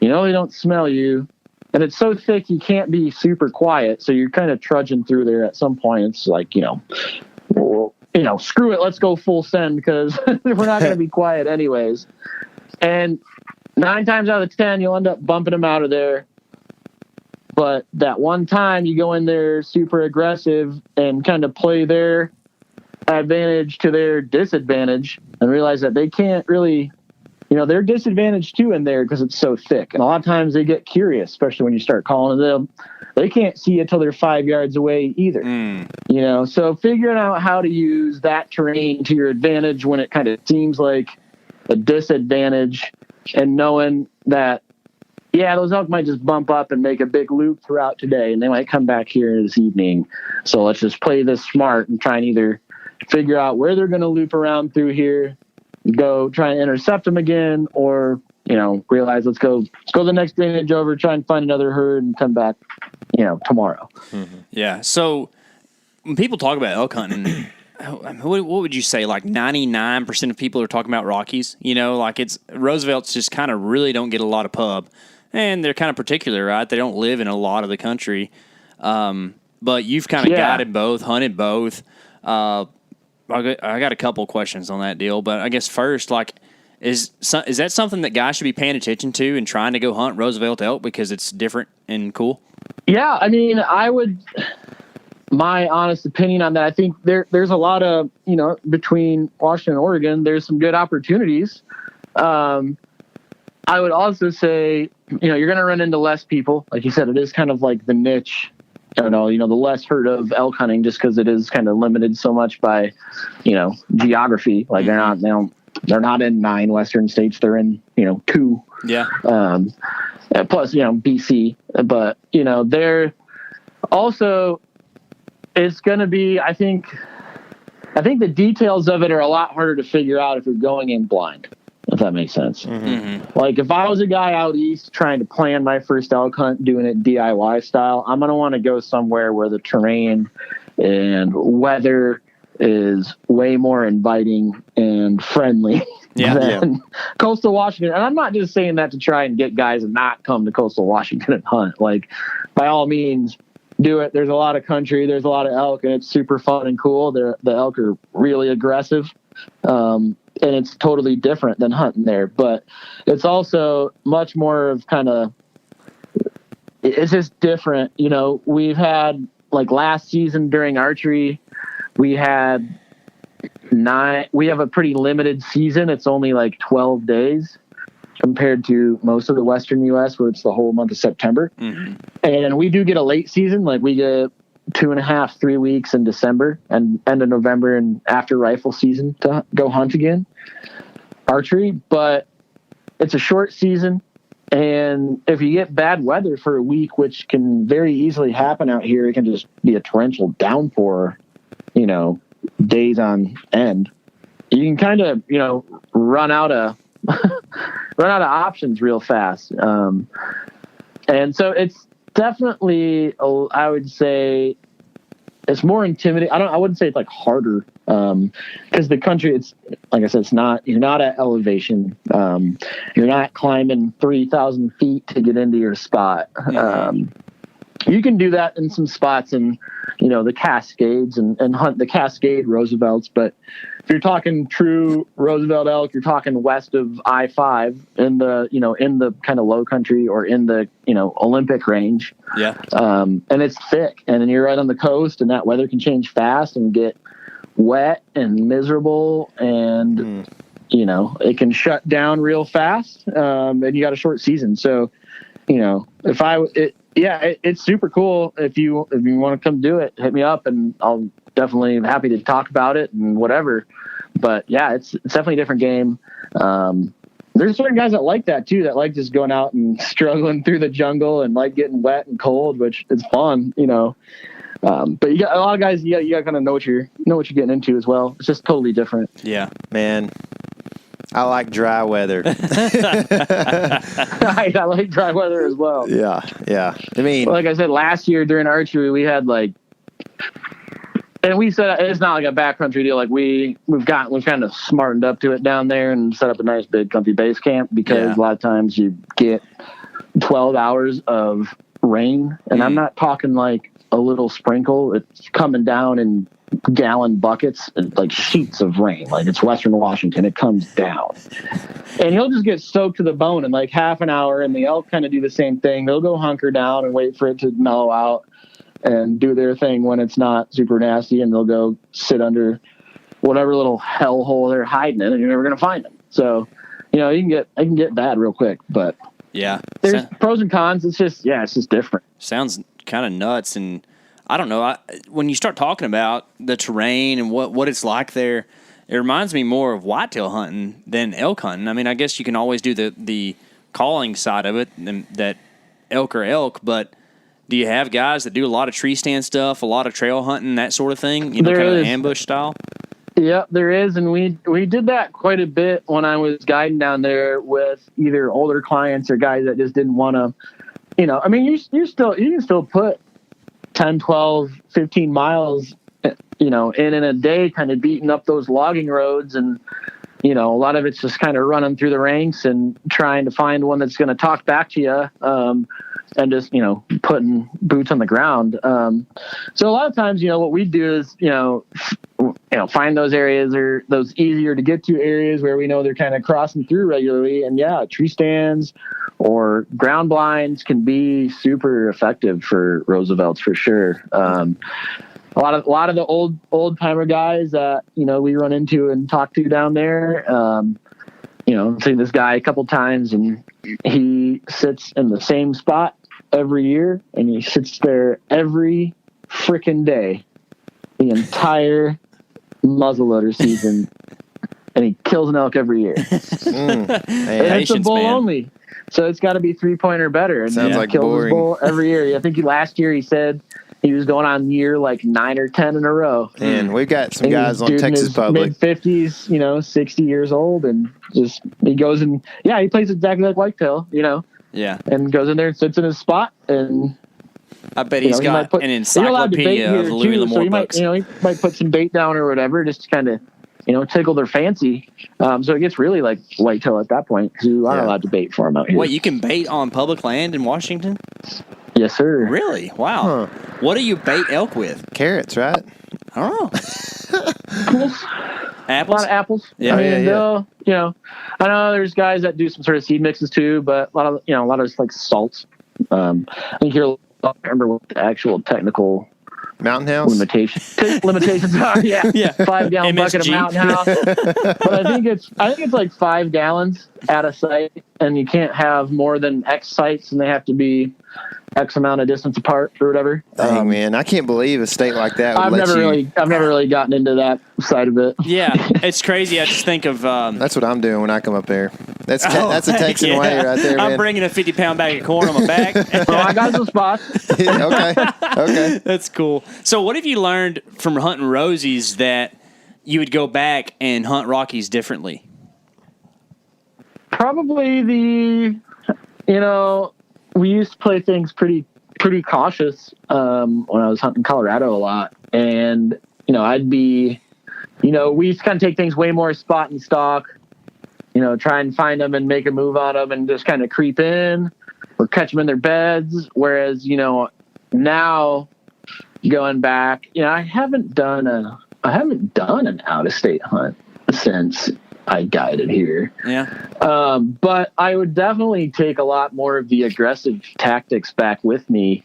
They don't smell you, and it's so thick you can't be super quiet. So you're kind of trudging through there. At some point, it's screw it, let's go full send because we're not going to be quiet anyways. And 9 times out of 10, you'll end up bumping them out of there. But that one time you go in there super aggressive and kind of play their advantage to their disadvantage and realize that they can't really. They're disadvantaged too in there because it's so thick. And a lot of times they get curious, especially when you start calling them. They can't see you until they're 5 yards away either. So figuring out how to use that terrain to your advantage when it kind of seems like a disadvantage, and knowing that, those elk might just bump up and make a big loop throughout today, and they might come back here this evening. So let's just play this smart and try and either figure out where they're going to loop around through here, go try and intercept them again, or realize let's go the next drainage over, try and find another herd and come back tomorrow. Yeah. So when people talk about elk hunting, what would you say, 99% of people are talking about Rockies? It's Roosevelt's just kind of really don't get a lot of pub. and they're kind of particular, right? They don't live in a lot of the country. But you've kind of guided both, hunted both. I got a couple questions on that deal, but I guess first, like, is that something that guys should be paying attention to and trying to go hunt Roosevelt elk because it's different and cool? Yeah, I mean, my honest opinion on that, I think there's a lot of, between Washington and Oregon, there's some good opportunities. I would also say, you're going to run into less people. Like you said, it is kind of like the niche, I don't know, the less heard of elk hunting just because it is kind of limited so much by, geography. Like they're not in 9 Western states. They're in, 2. Yeah. Plus, BC. But, they're also, it's going to be, I think the details of it are a lot harder to figure out if you're going in blind, if that makes sense. Mm-hmm. Like if I was a guy out east trying to plan my first elk hunt, doing it DIY style, I'm going to want to go somewhere where the terrain and weather is way more inviting and friendly than coastal Washington. And I'm not just saying that to try and get guys to not come to coastal Washington and hunt. Like, by all means, do it. There's a lot of country. There's a lot of elk, and it's super fun and cool. The elk are really aggressive, and it's totally different than hunting there. But it's also much more of kind of, it's just different. We've had, like last season during archery, we have a pretty limited season. It's only like 12 days compared to most of the Western U.S. where it's the whole month of September. Mm-hmm. And we do get a late season. Like we get 2.5, 3 weeks in December and end of November and after rifle season to go hunt again, archery. But it's a short season. And if you get bad weather for a week, which can very easily happen out here, it can just be a torrential downpour, days on end. You can kind of, run out of options real fast. And so it's definitely, I would say it's more intimidating. I wouldn't say it's like harder. Cause the country, it's like I said, you're not at elevation. You're not climbing 3,000 feet to get into your spot. You can do that in some spots in, the Cascades and hunt the Cascade Roosevelts. But if you're talking true Roosevelt elk, you're talking west of I-5 in the kind of low country or in the, Olympic range. Yeah. And it's thick, and then you're right on the coast, and that weather can change fast and get wet and miserable, and, it can shut down real fast. And you got a short season. So, it's super cool. If you want to come do it, hit me up, and I'll definitely happy to talk about it and whatever. But yeah, it's definitely a different game. There's certain guys that like that too, that like just going out and struggling through the jungle and like getting wet and cold, which is fun, but you got a lot of guys, you got to kind of know what you're getting into as well. It's just totally different. Yeah, man. I like dry weather. I like dry weather as well. Yeah. I mean, like I said, last year during archery, we had and we said it's not like a backcountry deal. Like we've kind of smartened up to it down there and set up a nice big comfy base camp, because a lot of times you get 12 hours of rain, and I'm not talking like a little sprinkle. It's coming down in gallon buckets, like sheets of rain. Like it's Western Washington, it comes down, and you'll just get soaked to the bone in like half an hour. And the elk kind of do the same thing. They'll go hunker down and wait for it to mellow out and do their thing when it's not super nasty, and they'll go sit under whatever little hellhole they're hiding in, and you're never going to find them. So, it can get bad real quick, but there's pros and cons. It's just different. Sounds kind of nuts. And I don't know, when you start talking about the terrain and what it's like there, it reminds me more of whitetail hunting than elk hunting. I mean, I guess you can always do the calling side of it, that elk are elk, but do you have guys that do a lot of tree stand stuff, a lot of trail hunting, that sort of thing? Kind of ambush style? Yeah, there is, and we did that quite a bit when I was guiding down there with either older clients or guys that just didn't want to, I mean, you can still put 10, 12, 15 miles, in a day, kind of beating up those logging roads and a lot of it's just kind of running through the ranks and trying to find one that's going to talk back to you, and just, putting boots on the ground. So a lot of times, what we do is, find those areas or those easier to get to areas where we know they're kind of crossing through regularly. And tree stands or ground blinds can be super effective for Roosevelts for sure. A lot of the old timer guys that, we run into and talk to down there, I've seen this guy a couple times, and he sits in the same spot every year, and he sits there every freaking day, the entire muzzleloader season, and he kills an elk every year. And it's a bull only, so it's got to be 3-point or better. And sounds like kills boring. his bull every year. I think last year he said he was going on year like 9 or 10 in a row. And we've got some guys on Texas Public. Mid-50s, 60 years old, and just he goes and he plays exactly like Whitetail, Yeah. and goes in there and sits in his spot, and I bet he's got an encyclopedia of Louis L'Amour books. He might put some bait down or whatever, just to kind of, tickle their fancy. So it gets really like Whitetail at that point, because you aren't allowed to bait for them out here. Wait, you can bait on public land in Washington? Yes, sir. Really? Wow. Huh. What do you bait elk with? Carrots, right? I don't know. Apples. A lot of apples. Yeah. They'll, I know there's guys that do some sort of seed mixes too, but a lot of it's like salts. I think I don't remember what the actual technical Mountain House limitations are. Yeah. 5-gallon bucket of Mountain House. But I think it's like 5 gallons at a site, and you can't have more than X sites, and they have to be X amount of distance apart or whatever. Dang, man, I can't believe a state like that would I've never really gotten into that side of it. Yeah, it's crazy. I just think of that's what I'm doing when I come up there. That's a Texan way right there, man. I'm bringing a 50-pound bag of corn on my back. I got some spots. Okay. That's cool. So what have you learned from hunting Rosies that you would go back and hunt Rockies differently? Probably we used to play things pretty cautious when I was hunting Colorado a lot. And, I'd be, we used to kind of take things way more spot and stock, try and find them and make a move on them and just kind of creep in or catch them in their beds. Whereas, now going back, I haven't done an out-of-state hunt since I guided here. Yeah. But I would definitely take a lot more of the aggressive tactics back with me,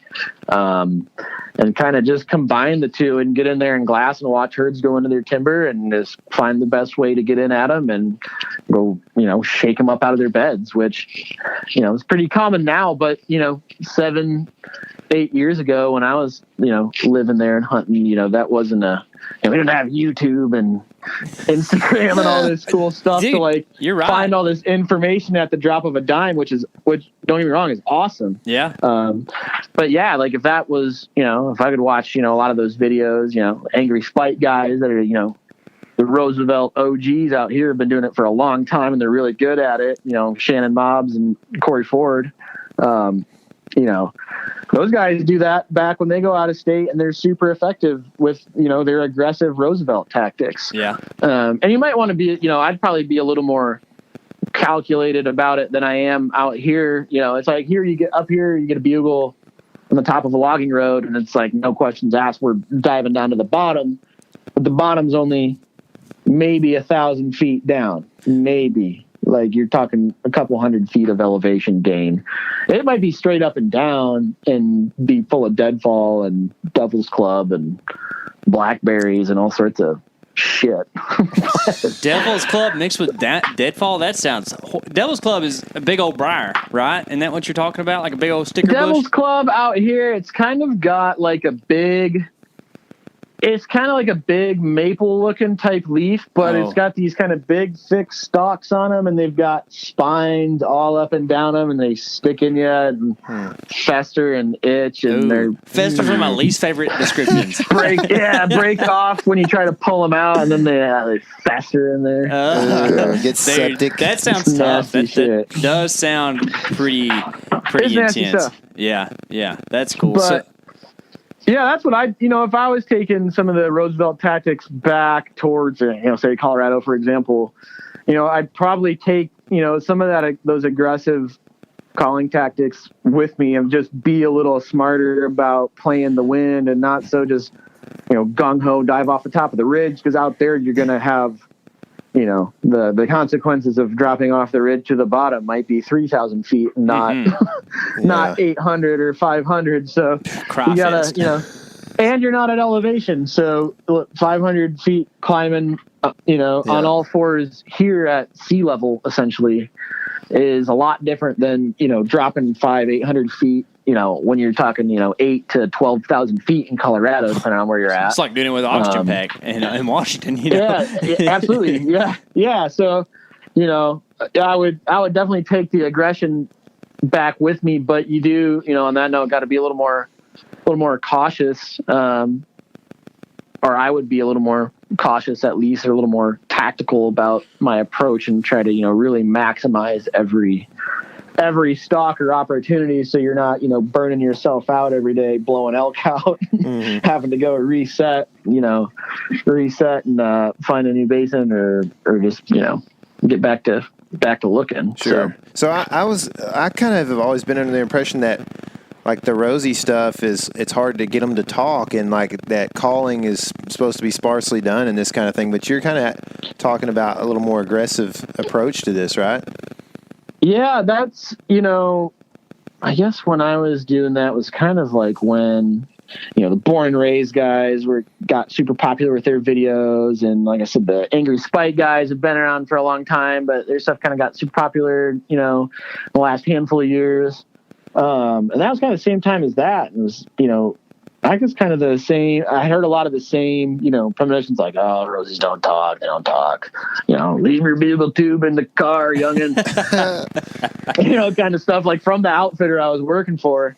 and kind of just combine the two and get in there and glass and watch herds go into their timber and just find the best way to get in at them and go, shake them up out of their beds, which, is pretty common now, but, 7-8 years ago when I was, living there and hunting, that wasn't we didn't have YouTube and Instagram and all this cool stuff. Dude, to you're right. find all this information at the drop of a dime, which don't get me wrong, is awesome. Yeah. But yeah, like if that was, if I could watch, a lot of those videos, angry spite guys that are, the Roosevelt OGs out here have been doing it for a long time and they're really good at it. Shannon Mobbs and Corey Ford, those guys do that back when they go out of state, and they're super effective with, their aggressive Roosevelt tactics. Yeah. And you might want to be, I'd probably be a little more calculated about it than I am out here. It's like you get a bugle on the top of a logging road, and it's like, no questions asked, we're diving down to the bottom, but the bottom's only maybe 1,000 feet down, maybe. Like you're talking a couple 100 feet of elevation gain. It might be straight up and down and be full of deadfall and Devil's Club and blackberries and all sorts of shit. Devil's Club mixed with deadfall? That sounds... Devil's Club is a big old briar, right? Isn't that what you're talking about? Like a big old sticker Devil's bush? Club out here, it's kind of got like a big maple looking type leaf, but It's got these kind of big thick stalks on them, and they've got spines all up and down them, and they stick in you and fester and itch, and they're Fester's one of my least favorite descriptions. break off when you try to pull them out, and then they fester in there. Get septic. That sounds tough. That does sound pretty intense. Stuff. Yeah, that's cool. But, yeah, that's what if I was taking some of the Roosevelt tactics back towards, say Colorado, for example, I'd probably take, some of those aggressive calling tactics with me and just be a little smarter about playing the wind and not so just, gung ho dive off the top of the ridge. Cause out there, you're going to have, the consequences of dropping off the ridge to the bottom might be 3,000 feet, not, not 800 or 500. So you gotta, and you're not at elevation. So 500 feet climbing, on all fours here at sea level, essentially, is a lot different than, dropping 800 feet, when you're talking, 8 to 12,000 feet in Colorado, depending on where you're at. It's like doing it with an oxygen pack in Washington, Yeah, absolutely. Yeah. So, I would definitely take the aggression back with me, but you do, on that note, got to be a little more cautious, or I would be a little more cautious, at least, or a little more tactical about my approach and try to, really maximize every stock or opportunity. So you're not, burning yourself out every day, blowing elk out, having to go reset and find a new basin or just, get back to looking. Sure. So I kind of have always been under the impression that, like, the rosy stuff it's hard to get them to talk, and like that calling is supposed to be sparsely done and this kind of thing. But you're kind of talking about a little more aggressive approach to this, right? Yeah, that's, I guess when I was doing that was kind of like when, the Born and Raised guys got super popular with their videos. And like I said, the Angry Spike guys have been around for a long time, but their stuff kind of got super popular, the last handful of years. And that was kind of the same time as that. It was, I guess kind of the same. I heard a lot of the same, premonitions like, oh, rosies don't talk. They don't talk. Leave your bugle tube in the car, youngin. Kind of stuff like from the outfitter I was working for.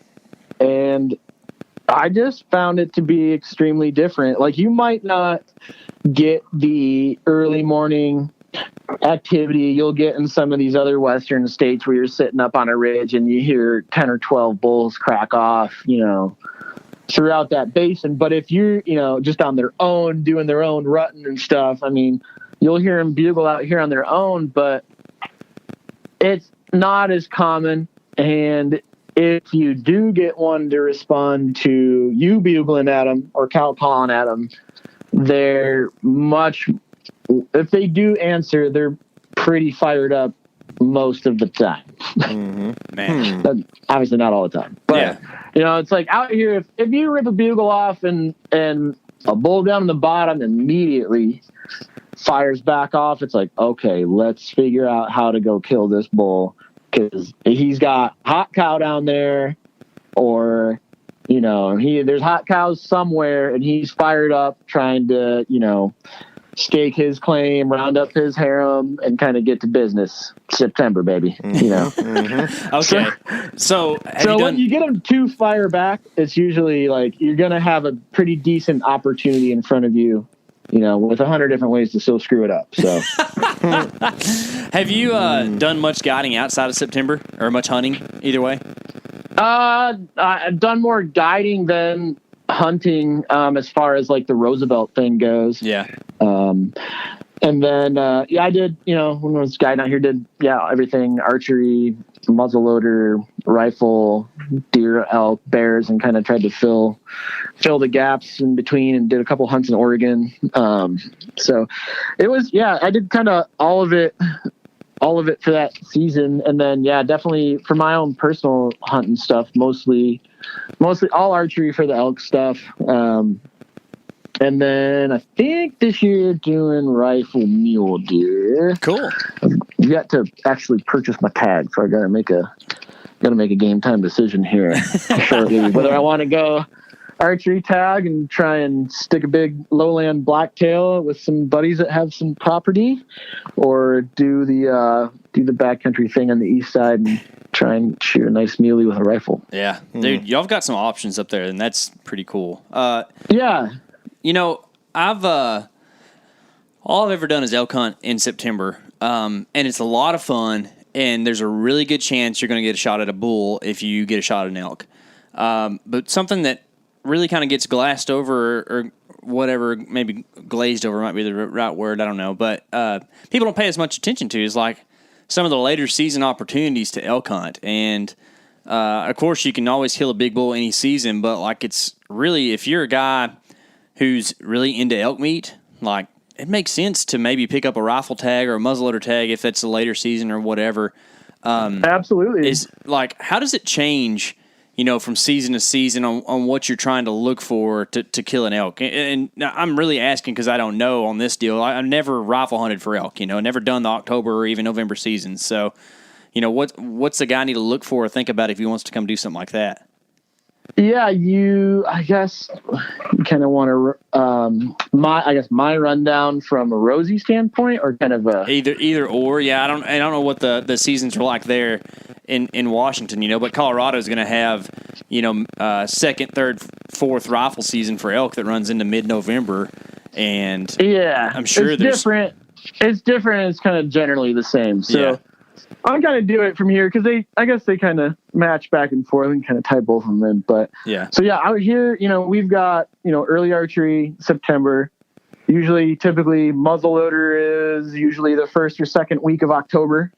And I just found it to be extremely different. Like, you might not get the early morning activity you'll get in some of these other western states where you're sitting up on a ridge and you hear 10 or 12 bulls crack off, throughout that basin. But if you're, just on their own, doing their own rutting and stuff, I mean, you'll hear them bugle out here on their own, but it's not as common. And if you do get one to respond to you bugling at them or cow calling at them, if they do answer, they're pretty fired up most of the time. Man. Obviously not all the time. But, it's like out here, if you rip a bugle off and a bull down the bottom immediately fires back off, it's like, okay, let's figure out how to go kill this bull, because he's got hot cow down there, or, there's hot cows somewhere and he's fired up trying to, stake his claim, round up his harem, and kind of get to business. September, baby. Okay. So when you get them to fire back, it's usually like you're going to have a pretty decent opportunity in front of you, with 100 different ways to still screw it up. So, have you done much guiding outside of September, or much hunting, either way? I've done more guiding than hunting, as far as like the Roosevelt thing goes. Yeah. And then, I did, when I was guiding out here, everything: archery, muzzleloader, rifle, deer, elk, bears, and kind of tried to fill the gaps in between, and did a couple hunts in Oregon. So it was, I did kind of all of it for that season. And then, definitely for my own personal hunting stuff, mostly all archery for the elk stuff. And then I think this year doing rifle mule deer. Cool. I've yet to actually purchase my tag, so I gotta make a game time decision here shortly, whether I want to go archery tag and try and stick a big lowland blacktail with some buddies that have some property, or do the backcountry thing on the east side and try and shoot a nice muley with a rifle. Yeah, dude, y'all have got some options up there, and that's pretty cool. All I've ever done is elk hunt in September, and it's a lot of fun, and there's a really good chance you're going to get a shot at a bull if you get a shot at an elk. But something that really kind of gets glassed over or whatever, maybe glazed over might be the right word, I don't know, but people don't pay as much attention to is like some of the later season opportunities to elk hunt. And of course you can always kill a big bull any season, but like it's really, if you're a guy who's really into elk meat, like it makes sense to maybe pick up a rifle tag or a muzzleloader tag if it's a later season or whatever. Absolutely. Is like, how does it change, from season to season on what you're trying to look for to kill an elk? And I'm really asking because I don't know on this deal. I've never rifle hunted for elk, never done the October or even November seasons. So, what's the guy need to look for or think about if he wants to come do something like that? Yeah, I guess you kind of want to, my rundown from a Rosie standpoint, or kind of either or. Yeah, I don't know what the seasons are like there in Washington, but Colorado's going to have, second, third, fourth rifle season for elk that runs into mid-November, and yeah, I'm sure it's different. It's different. It's kind of generally the same. So. Yeah. I'm going to do it from here because I guess they kind of match back and forth and kind of tie both of them in. But yeah, so yeah, out here, we've got, early archery, September, typically muzzleloader is usually the first or second week of October.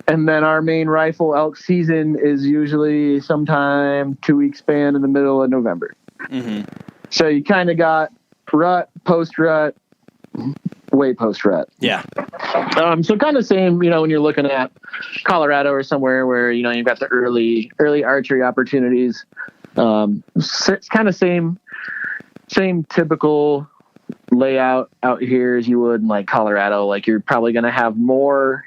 And then our main rifle elk season is usually sometime 2 week span in the middle of November. Mm-hmm. So you kind of got rut, post rut, way post rut. Yeah. So kind of same, when you're looking at Colorado or somewhere where, you've got the early archery opportunities. It's kind of same typical layout out here as you would in like Colorado. Like you're probably going to have more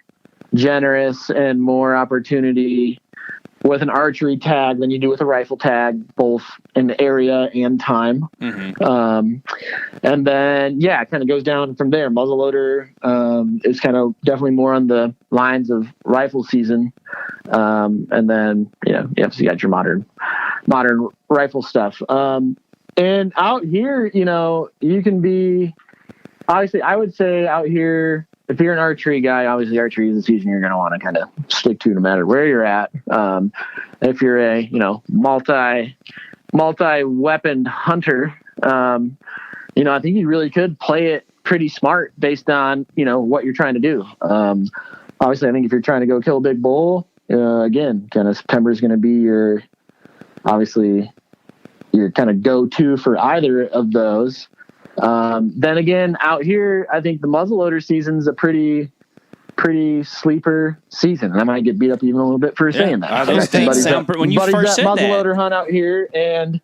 generous and more opportunity with an archery tag than you do with a rifle tag, both in area and time. Mm-hmm. And then, yeah, it kind of goes down from there. Muzzleloader is kind of definitely more on the lines of rifle season. And then, you got your modern rifle stuff. And out here, you can be, obviously, I would say out here, if you're an archery guy, obviously archery is the season you're going to want to kind of stick to no matter where you're at. If you're a, multi-weaponed hunter, I think you really could play it pretty smart based on, what you're trying to do. Obviously, I think if you're trying to go kill a big bull, again, kind of September is going to be your kind of go-to for either of those. Then again, out here, I think the muzzleloader season's a pretty sleeper season, and I might get beat up even a little bit for saying that. Those things sound, when you first said that, muzzleloader hunt out here, and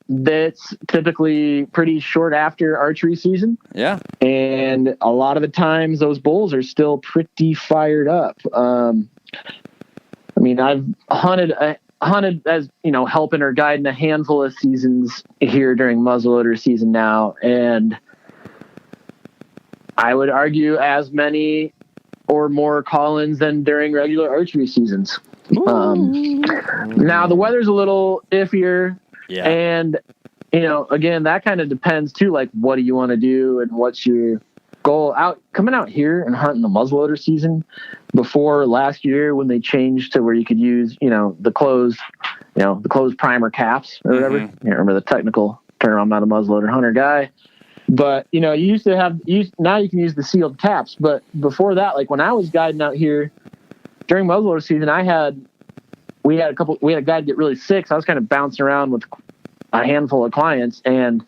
that's typically pretty short after archery season. Yeah, and a lot of the times those bulls are still pretty fired up. I've hunted as helping or guiding a handful of seasons here during muzzleloader season now, and I would argue as many or more call-ins than during regular archery seasons. Now the weather's a little iffier, and again, that kind of depends too, like what do you want to do and what's your goal. Coming out here and hunting the muzzleloader season before last year when they changed to where you could use, the closed primer caps or whatever. I can't remember the technical term. I'm not a muzzleloader hunter guy, but you used to have, now you can use the sealed caps. But before that, like when I was guiding out here during muzzleloader season, we had a guy get really sick. So I was kind of bouncing around with a handful of clients, and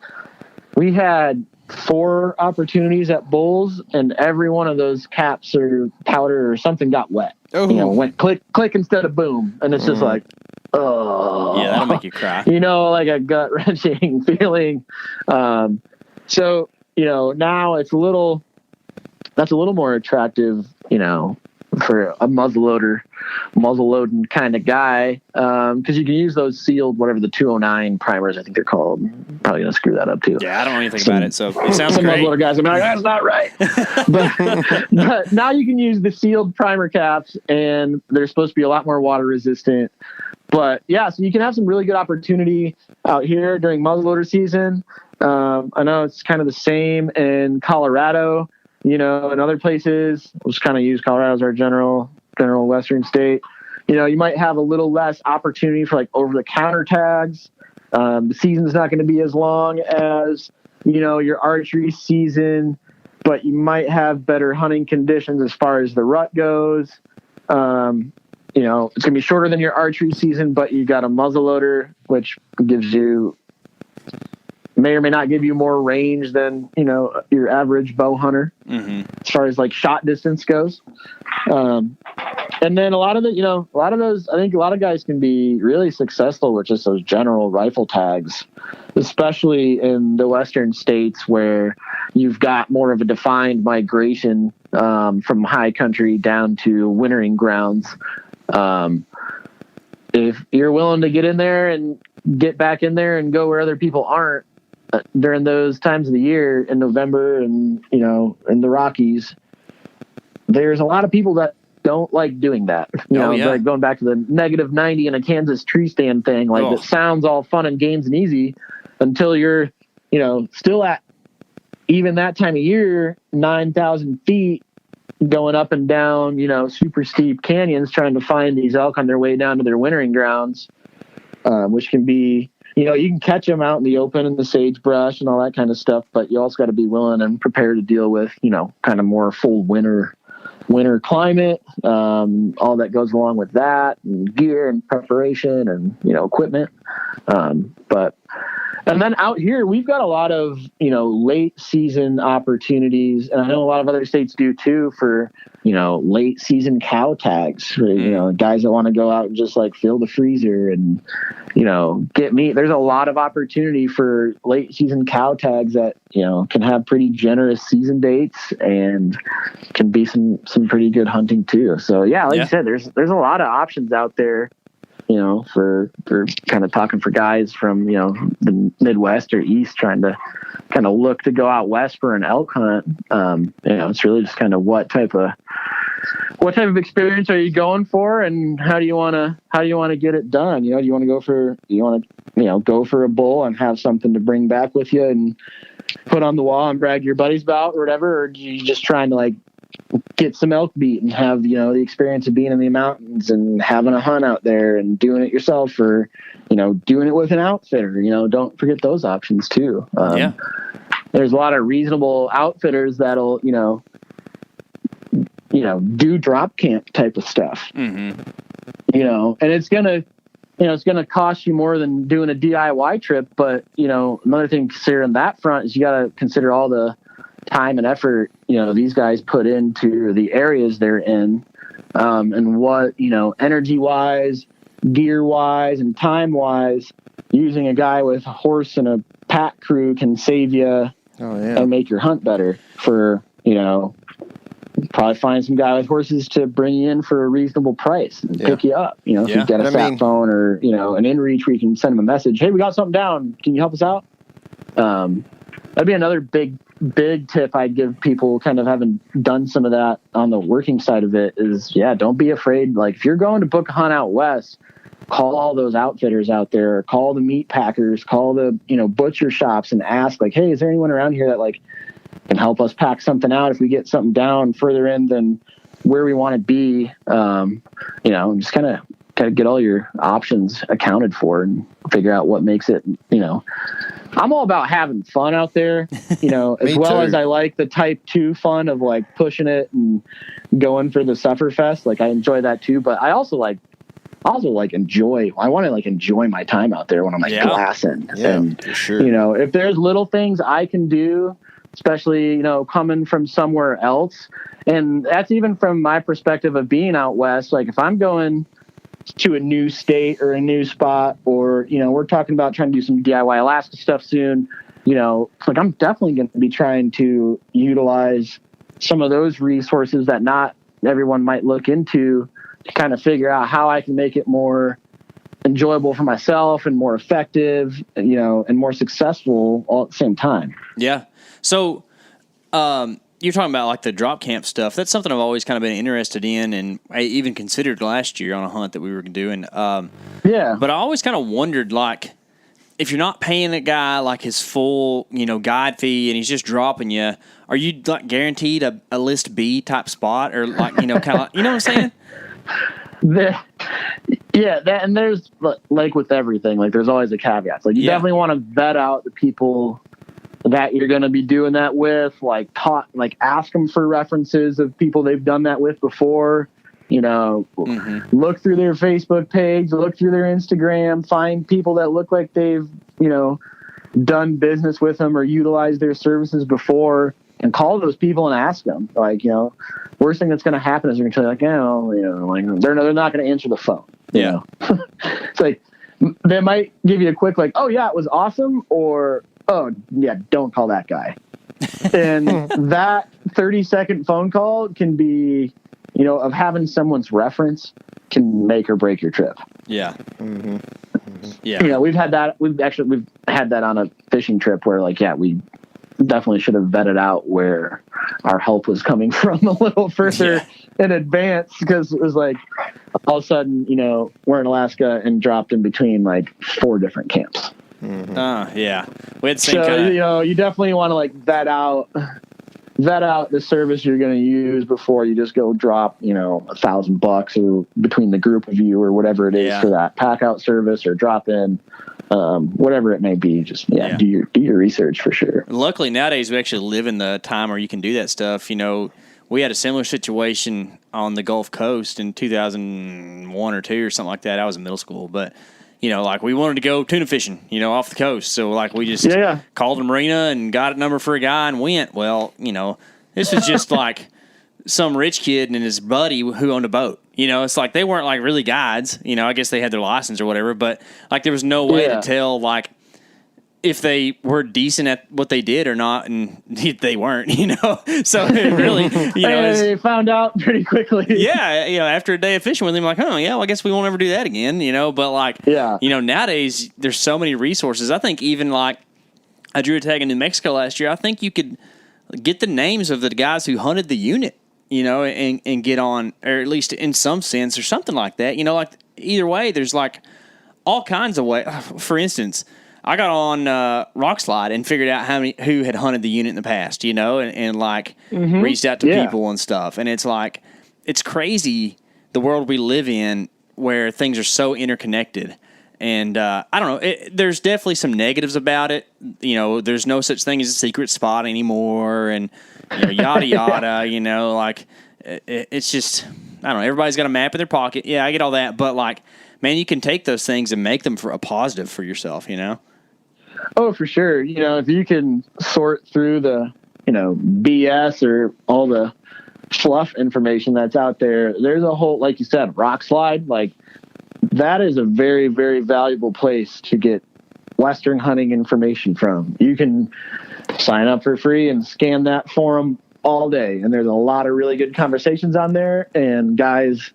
we had 4 opportunities at bulls, and every one of those caps or powder or something got wet. Went click instead of boom, and it's just like, oh yeah, that'll make you cry. Like a gut wrenching feeling. So now that's a little more attractive, for a muzzleloading kind of guy, because you can use those sealed, whatever the 209 primers, I think they're called. Probably gonna screw that up too. Yeah, I don't know anything about it, so it sounds some great. Muzzleloader guys, I'm like, that's not right. but now you can use the sealed primer caps, and they're supposed to be a lot more water resistant. But yeah, so you can have some really good opportunity out here during muzzleloader season. I know it's kind of the same in Colorado. In other places, we'll just kind of use Colorado as our general Western state. You might have a little less opportunity for like over-the-counter tags. The season's not going to be as long as, your archery season, but you might have better hunting conditions as far as the rut goes. It's going to be shorter than your archery season, but you got a muzzleloader, which gives you, may or may not give you more range than, your average bow hunter as far as like shot distance goes. And then I think a lot of guys can be really successful with just those general rifle tags, especially in the Western states where you've got more of a defined migration from high country down to wintering grounds. If you're willing to get in there and get back in there and go where other people aren't during those times of the year in November and, in the Rockies, there's a lot of people that don't like doing that. Like going back to the -90 in a Kansas tree stand thing, it sounds all fun and games and easy until you're, still at even that time of year, 9,000 feet going up and down, super steep canyons, trying to find these elk on their way down to their wintering grounds, which can be, you can catch them out in the open in the sagebrush and all that kind of stuff, but you also got to be willing and prepared to deal with, kind of more full winter climate, all that goes along with that, and gear and preparation and, equipment. And then out here, we've got a lot of, late season opportunities. And I know a lot of other states do too for, late season cow tags for, guys that want to go out and just like fill the freezer and, get meat. There's a lot of opportunity for late season cow tags that, can have pretty generous season dates and can be some pretty good hunting too. So yeah, like you said, there's a lot of options out there, for kind of talking for guys from, the Midwest or East trying to kind of look to go out West for an elk hunt. It's really just kind of what type of experience are you going for, and how do you want to get it done? Do you want to go for a bull and have something to bring back with you and put on the wall and brag to your buddies about or whatever, or are you just trying to get some elk beat and have, the experience of being in the mountains and having a hunt out there and doing it yourself, or, doing it with an outfitter? Don't forget those options too. There's a lot of reasonable outfitters that'll, do drop camp type of stuff, and it's going to cost you more than doing a DIY trip. But, another thing to consider on that front is you got to consider all the time and effort, these guys put into the areas they're in, and what, energy wise, gear wise, and time wise, using a guy with a horse and a pack crew can save you and make your hunt better for, probably find some guy with horses to bring you in for a reasonable price and pick you up. If you get a sat phone or, an inReach where you can send them a message, hey, we got something down, can you help us out? That'd be another big tip I'd give people, kind of having done some of that on the working side of it, is don't be afraid. Like if you're going to book a hunt out West, call all those outfitters out there, call the meat packers, call the, butcher shops and ask like, hey, is there anyone around here that can help us pack something out if we get something down further in than where we want to be? Just kind of get all your options accounted for and figure out what makes it, I'm all about having fun out there, as well as I like the type 2 fun of pushing it and going for the sufferfest. I enjoy that too, but I also enjoy my time out there when I'm glassing. And, for sure. If there's little things I can do, especially, coming from somewhere else, and that's even from my perspective of being out West, if I'm going to a new state or a new spot, or, we're talking about trying to do some DIY Alaska stuff soon, I'm definitely going to be trying to utilize some of those resources that not everyone might look into to kind of figure out how I can make it more enjoyable for myself and more effective, and more successful all at the same time. Yeah. So, you're talking about the drop camp stuff. That's something I've always kind of been interested in, and I even considered last year on a hunt that we were doing. But I always kind of wondered, if you're not paying a guy his full, guide fee, and he's just dropping you, are you guaranteed a list B type spot, or kind of, you know what I'm saying? Yeah, and there's like with everything, like there's always a caveat. Like you definitely want to vet out the people that you're going to be doing that with. Like ask them for references of people they've done that with before. Look through their Facebook page, look through their Instagram, find people that look like they've done business with them or utilized their services before, and call those people and ask them. Like worst thing that's going to happen is they're going to tell you like, they're not going to answer the phone. It's like they might give you a quick like, oh yeah, it was awesome, or oh yeah, don't call that guy. And that 30-second phone call can be, of having someone's reference can make or break your trip. Yeah. Mm-hmm. Yeah. We've had that. We've had that on a fishing trip where we definitely should have vetted out where our help was coming from a little further in advance, because it was like all of a sudden, we're in Alaska and dropped in between like 4 different camps. Mm-hmm. Yeah. We had the same so kinda... you definitely want to like vet out the service you're going to use before you just go drop $1,000 or between the group of you or whatever it is for that pack out service or drop in. Whatever it may be, just do your research for sure. Luckily nowadays we actually live in the time where you can do that stuff. We had a similar situation on the Gulf Coast in 2001 or 2 or something like that. I was in middle school, but like we wanted to go tuna fishing, off the coast. So like we just called a marina and got a number for a guy and went. Well, this was just like some rich kid and his buddy who owned a boat. It's like they weren't like really guides. I guess they had their license or whatever, but like there was no way to tell like if they were decent at what they did or not, and they weren't. So it really, they found out pretty quickly. Yeah, after a day of fishing with them, like, oh yeah, well, I guess we won't ever do that again. But like, nowadays there's so many resources. I think even like I drew a tag in New Mexico last year. I think you could get the names of the guys who hunted the unit. And get on, or at least in some sense, or something like that. Like either way, there's like all kinds of ways. For instance, I got on Rockslide and figured out who had hunted the unit in the past, and like reached out to people and stuff. And it's like, it's crazy the world we live in where things are so interconnected. And I don't know, there's definitely some negatives about it. There's no such thing as a secret spot anymore, and yada yada. Like it's just, I don't know. Everybody's got a map in their pocket. Yeah, I get all that, but like, man, you can take those things and make them for a positive for yourself. Oh, for sure. If you can sort through the BS or all the fluff information that's out there, there's a whole, like you said, Rockslide, like. That is a very, very valuable place to get Western hunting information from. You can sign up for free and scan that forum all day. And there's a lot of really good conversations on there, and guys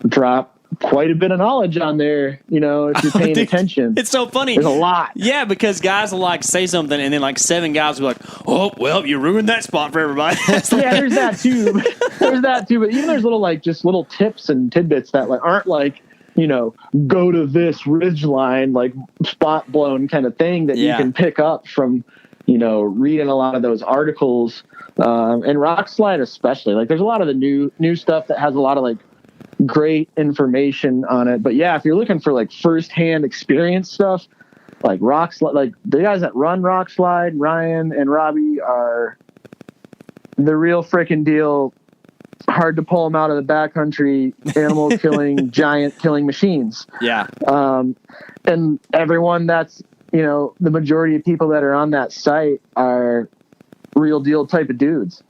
drop quite a bit of knowledge on there, if you're paying attention. It's so funny. There's a lot. Yeah, because guys will like say something, and then like 7 guys will be like, oh, well, you ruined that spot for everybody. Yeah, there's that too. But even there's little like just little tips and tidbits that like aren't like, go to this ridge line, like spot blown kind of thing that you can pick up from, reading a lot of those articles. And Rockslide especially, like there's a lot of the new stuff that has a lot of like great information on it. But yeah, if you're looking for like firsthand experience stuff, like Rockslide, like the guys that run Rockslide, Ryan and Robbie, are the real freaking deal. Hard to pull them out of the backcountry, animal killing, giant killing machines. Yeah. And everyone that's, the majority of people that are on that site are real deal type of dudes.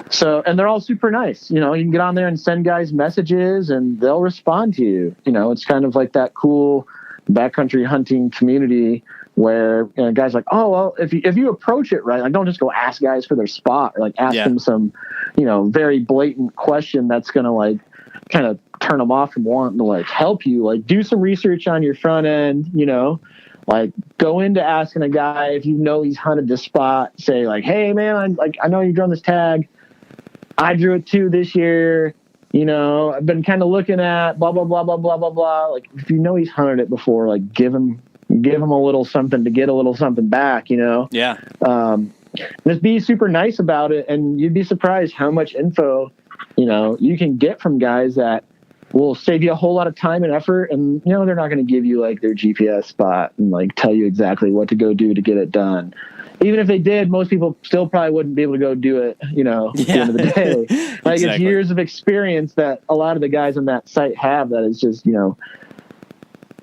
So, and they're all super nice. You can get on there and send guys messages and they'll respond to you. It's kind of like that cool backcountry hunting community where guys like, oh, well, if you approach it right, like don't just go ask guys for their spot or like ask them some, very blatant question that's going to like kind of turn them off from wanting to like help you. Like do some research on your front end, like go into asking a guy if he's hunted this spot, say like, hey man, I know you've drawn this tag. I drew it too this year. I've been kind of looking at blah, blah, blah, blah, blah, blah, blah. Like if he's hunted it before, like give him a little something to get a little something back, Yeah. Just be super nice about it, and you'd be surprised how much info, you can get from guys that will save you a whole lot of time and effort. And, you know, they're not going to give you like their GPS spot and like tell you exactly what to go do to get it done. Even if they did, most people still probably wouldn't be able to go do it, you know, at the end of the day. Like it's years of experience that a lot of the guys on that site have that is just, you know,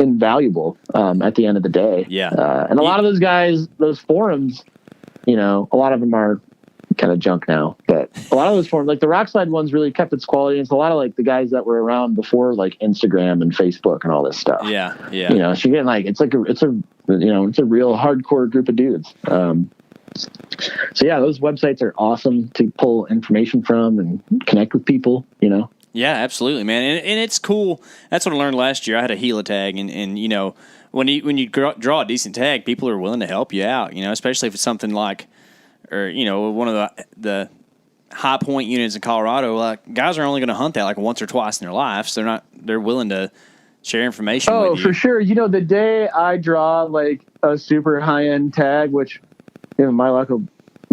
invaluable at the end of the day. Yeah. And a lot of those guys, those forums, you know, a lot of them are kind of junk now, but a lot of those forums, like the Rockslide ones, really kept its quality. And it's a lot of like the guys that were around before, like Instagram and Facebook and all this stuff. Yeah. You know, so you're getting like it's a real hardcore group of dudes. So yeah, those websites are awesome to pull information from and connect with people. You know. Yeah, absolutely, man, and it's cool. That's what I learned last year. I had a Gila tag, and you know, when you draw a decent tag, people are willing to help you out. You know, especially if it's something like, or you know, one of the high point units in Colorado. Like guys are only going to hunt that like once or twice in their life, so they're willing to share information. Oh, with you. for sure. You know, the day I draw like a super high end tag, which you know, my luck will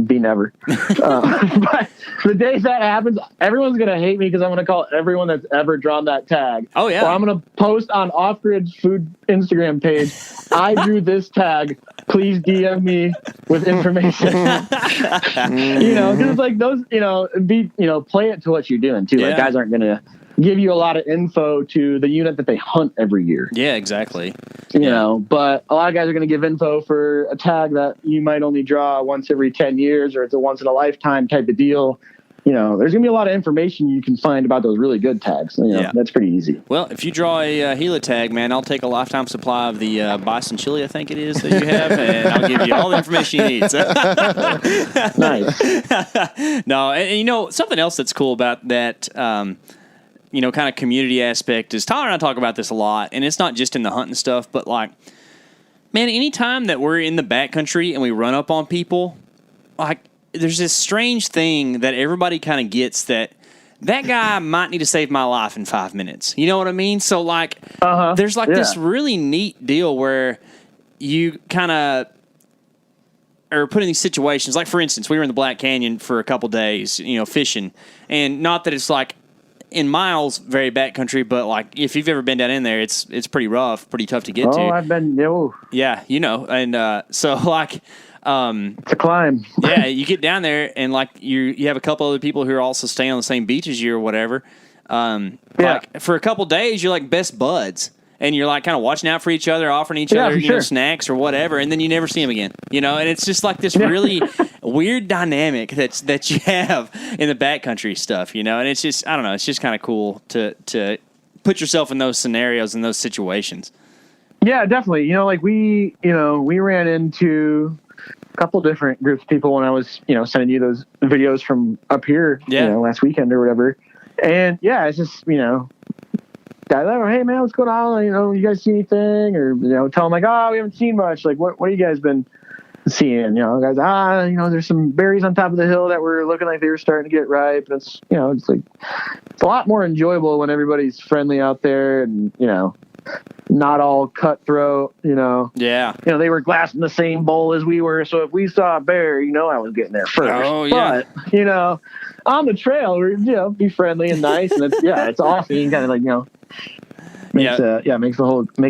be never. But the day that happens, everyone's going to hate me because I'm going to call everyone that's ever drawn that tag. Oh, yeah. Or I'm going to post on Off Grid Food Instagram page, I drew this tag. Please DM me with information. You know, because it's like those, you know, play it to what you're doing too. Yeah. Like guys aren't going to give you a lot of info to the unit that they hunt every year. Yeah, exactly. You know, but a lot of guys are going to give info for a tag that you might only draw once every 10 years or it's a once in a lifetime type of deal. You know, there's going to be a lot of information you can find about those really good tags. You know, that's pretty easy. Well, if you draw a Gila tag, man, I'll take a lifetime supply of the bison chili, I think it is, that you have, and I'll give you all the information you need. So. Nice. No, and you know, something else that's cool about that, you know, kind of community aspect is Tyler and I talk about this a lot, and it's not just in the hunting stuff, but like, man, anytime that we're in the backcountry and we run up on people, like, there's this strange thing that everybody kind of gets that guy might need to save my life in 5 minutes. You know what I mean? So, like, there's like this really neat deal where you kind of are put in these situations. Like, for instance, we were in the Black Canyon for a couple days, you know, fishing. And not that it's like, in miles, very backcountry, but like if you've ever been down in there, it's pretty rough, pretty tough to get to. Oh, I've been. Yeah, you know, and so like, it's a climb. yeah, you get down there and like you have a couple other people who are also staying on the same beach as you or whatever. Like for a couple days, you're like best buds. And you're like kind of watching out for each other, offering each other you know, snacks or whatever, and then you never see them again. You know, and it's just like this really weird dynamic that you have in the backcountry stuff. You know, and it's just I don't know, it's just kind of cool to put yourself in those scenarios and those situations. Yeah, definitely. You know, like we ran into a couple different groups of people when I was sending you those videos from up here, last weekend or whatever. And yeah, it's just guys, hey man, what's going on? You know, you guys see anything? Or tell them like, oh, we haven't seen much. Like, what have you guys been seeing? Guys, there's some berries on top of the hill that were looking like they were starting to get ripe. And it's it's like it's a lot more enjoyable when everybody's friendly out there and not all cutthroat. Yeah. They were glassing the same bowl as we were. So if we saw a bear, I was getting there first. Oh yeah. But on the trail, we're be friendly and nice, and it's awesome. You can kind of like makes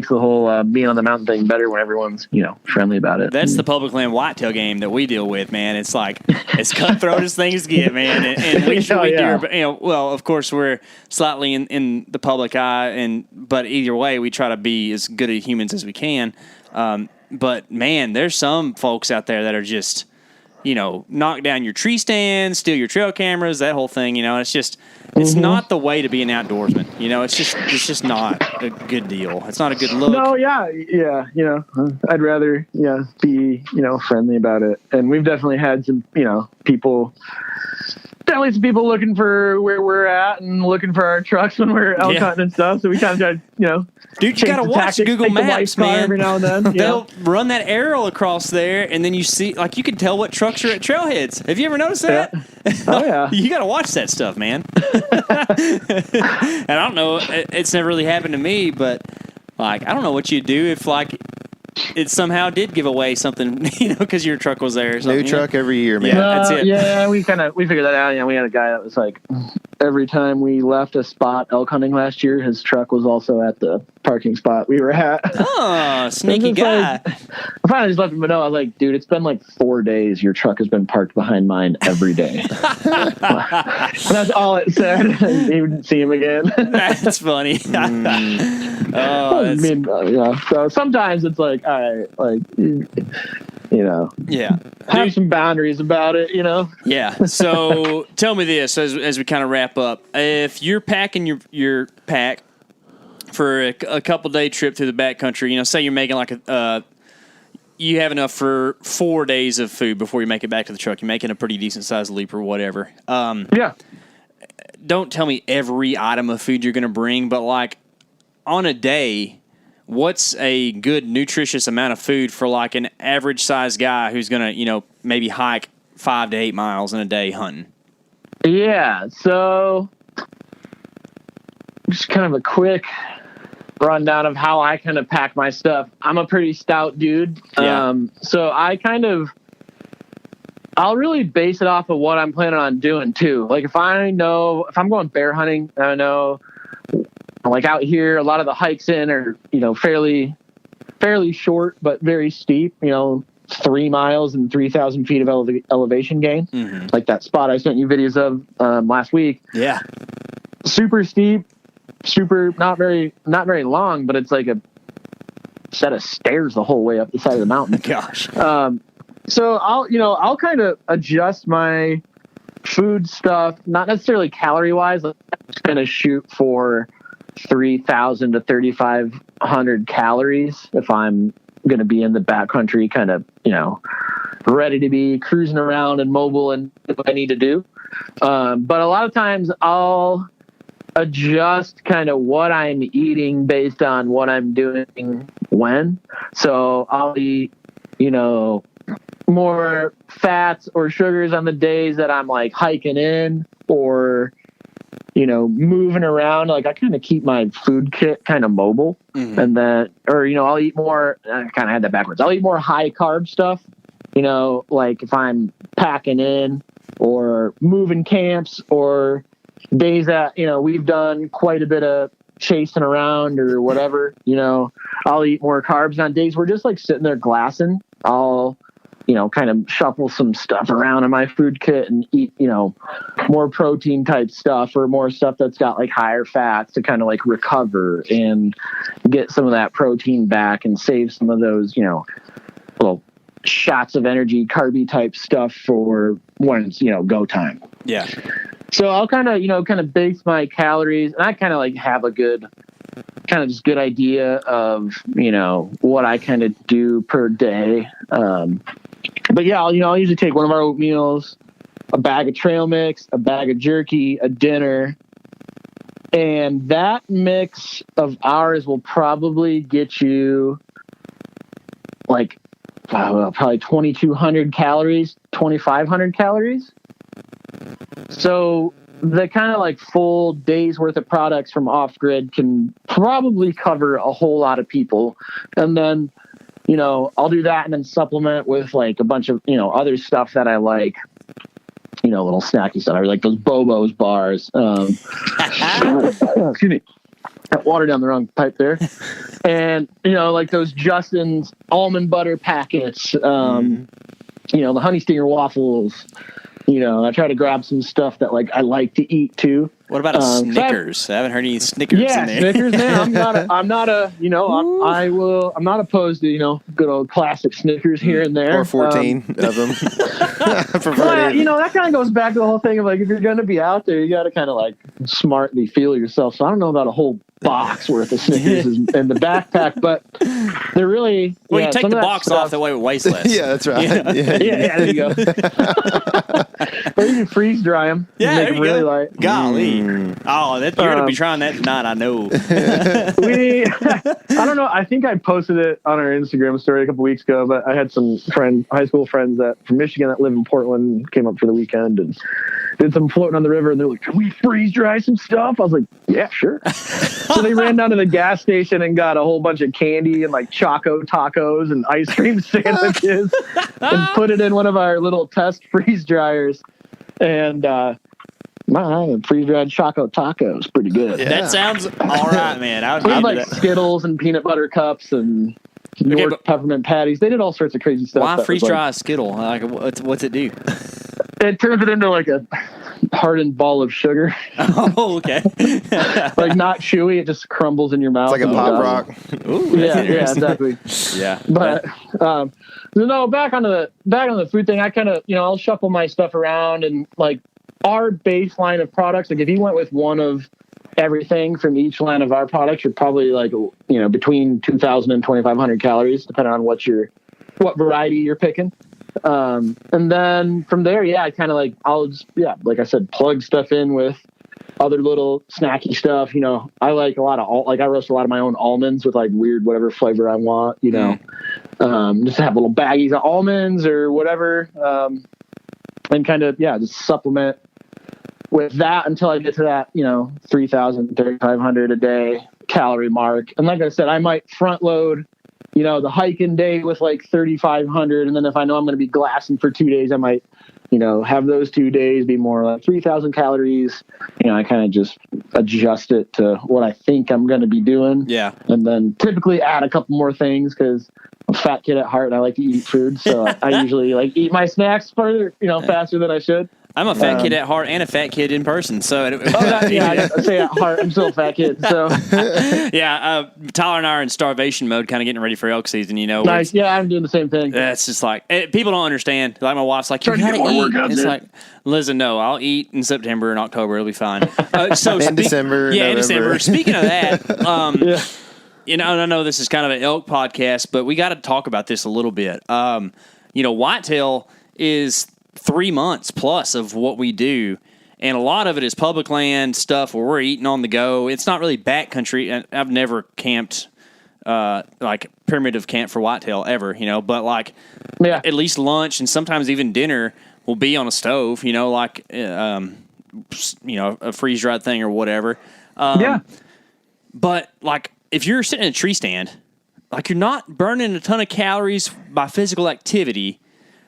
the whole being on the mountain thing better when everyone's friendly about it. That's the public land whitetail game that we deal with, man. It's like as cutthroat as things get, man. And we do, well, of course we're slightly in the public eye, but either way we try to be as good at humans as we can. But man, there's some folks out there that are just knock down your tree stands, steal your trail cameras, that whole thing. It's not the way to be an outdoorsman. It's just not a good deal. It's not a good look. No, yeah. I'd rather, be, friendly about it. And we've definitely had some, people looking for where we're at and looking for our trucks when we're elk hunting and stuff. So we kind of try, dude, you got to watch Google Maps, man. Every now and then. They'll run that arrow across there, and then you see, like, you can tell what trucks are at trailheads. Have you ever noticed that? Yeah. Oh, yeah. You got to watch that stuff, man. And I don't know, it's never really happened to me, but, like, I don't know what you'd do if, like, it somehow did give away something, because your truck was there or something. New truck every year, man. Yeah, that's it. Yeah, we figured that out. We had a guy that was like, every time we left a spot elk hunting last year, his truck was also at the parking spot we were at. Oh, sneaky guy. I finally just let him know. I was like, dude, it's been like 4 days. Your truck has been parked behind mine every day. And that's all it said. He didn't see him again. That's funny. So sometimes it's like, all right, like, Yeah. have some boundaries about it, Yeah. So tell me this as we kind of wrap up. If you're packing your pack for a couple day trip through the backcountry, say you're making like you have enough for 4 days of food before you make it back to the truck. You're making a pretty decent sized leap or whatever. Yeah. Don't tell me every item of food you're going to bring, but like on a day, what's a good nutritious amount of food for like an average sized guy who's going to, maybe hike 5 to 8 miles in a day hunting? Yeah. So just kind of a quick rundown of how I kind of pack my stuff. I'm a pretty stout dude. Yeah. So I'll really base it off of what I'm planning on doing too. Like if I'm going bear hunting, I know like out here, a lot of the hikes in are, fairly short, but very steep, 3 miles and 3,000 feet of elevation gain. Mm-hmm. Like that spot I sent you videos of last week. Yeah. Super steep, super not very long, but it's like a set of stairs the whole way up the side of the mountain. Gosh. So I'll kind of adjust my food stuff, not necessarily calorie wise. I'm just going to shoot for 3,000 to 3,500 calories if I'm going to be in the backcountry, kind of, ready to be cruising around and mobile and what I need to do. But a lot of times I'll adjust kind of what I'm eating based on what I'm doing when. So I'll eat, more fats or sugars on the days that I'm like hiking in or, moving around. Like I kind of keep my food kit kind of mobile. Mm-hmm. And then, or, I'll eat more, I kind of had that backwards. I'll eat more high carb stuff, like if I'm packing in or moving camps or days that, we've done quite a bit of chasing around or whatever, I'll eat more carbs. On days we're just like sitting there glassing, I'll, kind of shuffle some stuff around in my food kit and eat, more protein type stuff or more stuff that's got like higher fats to kind of like recover and get some of that protein back and save some of those, little shots of energy, carby type stuff for when it's, go time. Yeah. So I'll kind of base my calories, and I kind of like have a good idea of, what I kind of do per day. But yeah, I'll usually take one of our oatmeals, a bag of trail mix, a bag of jerky, a dinner. And that mix of ours will probably get you like probably 2,200 calories, 2,500 calories. So the kind of like full day's worth of products from off grid can probably cover a whole lot of people. And then, I'll do that and then supplement with like a bunch of, other stuff that I like, little snacky stuff. I like those Bobo's bars. Excuse me. Got water down the wrong pipe there. And, like those Justin's almond butter packets, the honey stinger waffles. I try to grab some stuff that like I like to eat too. What about a Snickers? I haven't heard any Snickers in there. Snickers, man. I'm not opposed to, good old classic Snickers here and there. Or 14 of them. That kind of goes back to the whole thing of like, if you're going to be out there, you got to kind of like smartly feel yourself. So I don't know about a whole box worth of Snickers in the backpack, but they're really... Well, you take the box off, that way it weighs less. Yeah, that's right. Yeah, there you go. Or you can freeze dry them. Yeah, make them really light. Golly. Oh, you're going to be trying that tonight, I know. I don't know. I think I posted it on our Instagram story a couple weeks ago, but I had some high school friends from Michigan that live in Portland, came up for the weekend and did some floating on the river, and they're like, can we freeze dry some stuff? I was like, yeah, sure. So they ran down to the gas station and got a whole bunch of candy and like Choco tacos and ice cream sandwiches and put it in one of our little test freeze dryers. And my a freeze-dried Choco taco is pretty good. Yeah. That sounds all right, man. I would We had do like that. Skittles and peanut butter cups and York but- peppermint patties. They did all sorts of crazy stuff. Why that was, freeze like, dry a Skittle? Like, what's it do? It turns it into like a hardened ball of sugar. Oh, okay. Like not chewy. It just crumbles in your mouth. It's like a pop rock. Ooh, Yeah, that's interesting. exactly. Yeah. But no, back on the food thing. I kind of I'll shuffle my stuff around and like our baseline of products. Like if you went with one of everything from each line of our products, you're probably like between 2,000 and 2,500 calories, depending on what variety you're picking. And then from there, I kind of like I'll just like I said, plug stuff in with other little snacky stuff. I like a lot of I roast a lot of my own almonds with like weird whatever flavor I want. Just have little baggies of almonds or whatever, and kind of just supplement with that until I get to that 3,000, 3,500 a day calorie mark. And like I said, I might front load the hiking day with like 3,500, and then if I know I'm going to be glassing for 2 days, I might have those 2 days be more like 3,000 calories. I kind of just adjust it to what I think I'm going to be doing. Yeah. And then typically add a couple more things because I'm a fat kid at heart and I like to eat food. So I usually like eat my snacks further, faster than I should. I'm a fat kid at heart and a fat kid in person. So, I say at heart, I'm still a fat kid. So Tyler and I are in starvation mode, kind of getting ready for elk season. Nice. Yeah, I'm doing the same thing. It's just like people don't understand. Like my wife's like, you Trying to gotta get more eat. workouts It's in. like, listen, no, I'll eat in September and October. It'll be fine. In December, yeah, in November. December. Speaking of that, Yeah. I know this is kind of an elk podcast, but we got to talk about this a little bit. Whitetail is 3 months plus of what we do, and a lot of it is public land stuff where we're eating on the go. It's not really backcountry, and I've never camped like primitive camp for whitetail ever, but like at least lunch and sometimes even dinner will be on a stove, like a freeze dried thing or whatever. But like if you're sitting in a tree stand, like you're not burning a ton of calories by physical activity,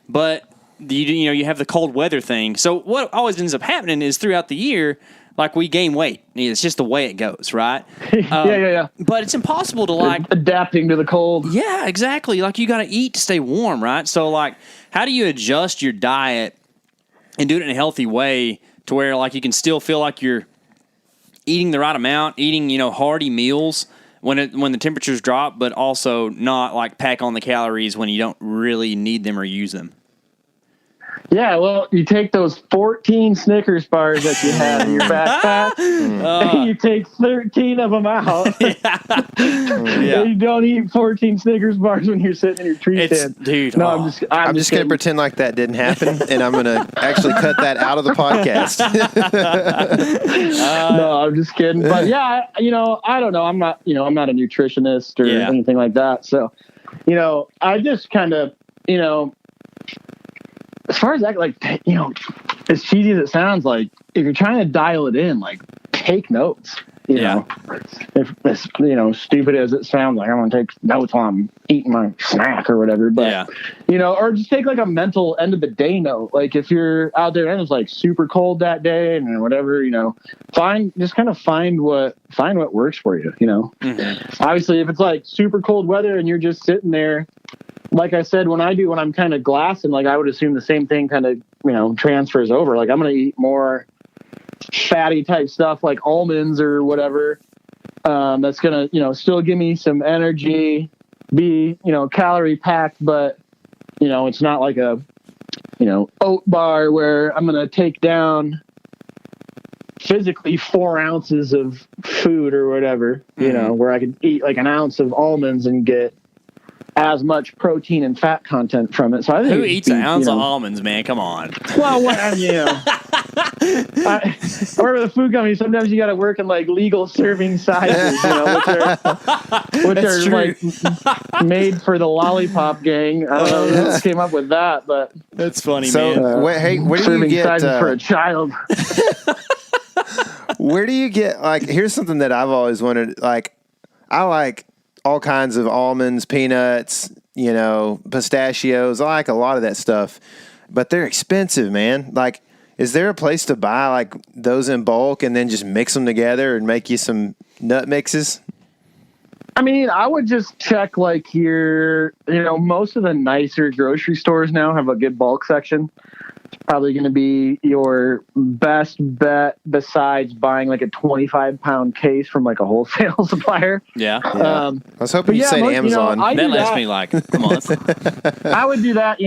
but you have the cold weather thing. So what always ends up happening is throughout the year, like we gain weight. It's just the way it goes, right? Yeah. But it's impossible to like adapting to the cold. Yeah, exactly. Like you got to eat to stay warm, right? So like, how do you adjust your diet and do it in a healthy way to where like you can still feel like you're eating the right amount, eating hearty meals when the temperatures drop, but also not like pack on the calories when you don't really need them or use them? Yeah, well, you take those 14 Snickers bars that you have in your backpack, and you take 13 of them out. Yeah. You don't eat 14 Snickers bars when you're sitting in your tree stand. Dude. No, oh. I'm just going to pretend like that didn't happen, and I'm going to actually cut that out of the podcast. No, I'm just kidding. But yeah, I don't know. I'm not a nutritionist or anything like that. So, I just kind of, as far as that, like, as cheesy as it sounds, like if you're trying to dial it in, like take notes. You know, if as stupid as it sounds, like I'm gonna take notes while I'm eating my snack or whatever. But or just take like a mental end of the day note. Like if you're out there and it's like super cold that day and whatever, find what works for you. Obviously, if it's like super cold weather and you're just sitting there, like I said, when I'm kind of glassing, like I would assume the same thing kind of transfers over. Like I'm gonna eat more fatty type stuff like almonds or whatever, that's gonna still give me some energy, be calorie packed, but it's not like a oat bar where I'm gonna take down physically 4 ounces of food or whatever, where I could eat like an ounce of almonds and get as much protein and fat content from it. So I think who eats an ounce of almonds, man? Come on. Well, wherever the food company, sometimes you got to work in like legal serving sizes, which are like made for the lollipop gang. I don't know who came up with that, but that's funny, man. Where do you get sizes for a child? Where do you get, like, here's something that I've always wanted. Like, I like all kinds of almonds, peanuts, pistachios. I like a lot of that stuff, but they're expensive, man. Like, Is there a place to buy like those in bulk and then just mix them together and make you some nut mixes? I mean, I would just check like most of the nicer grocery stores now have a good bulk section. It's probably going to be your best bet besides buying like a 25-pound case from like a wholesale supplier. Yeah. I was hoping you'd say Amazon. That lasts me like a month. I would do that,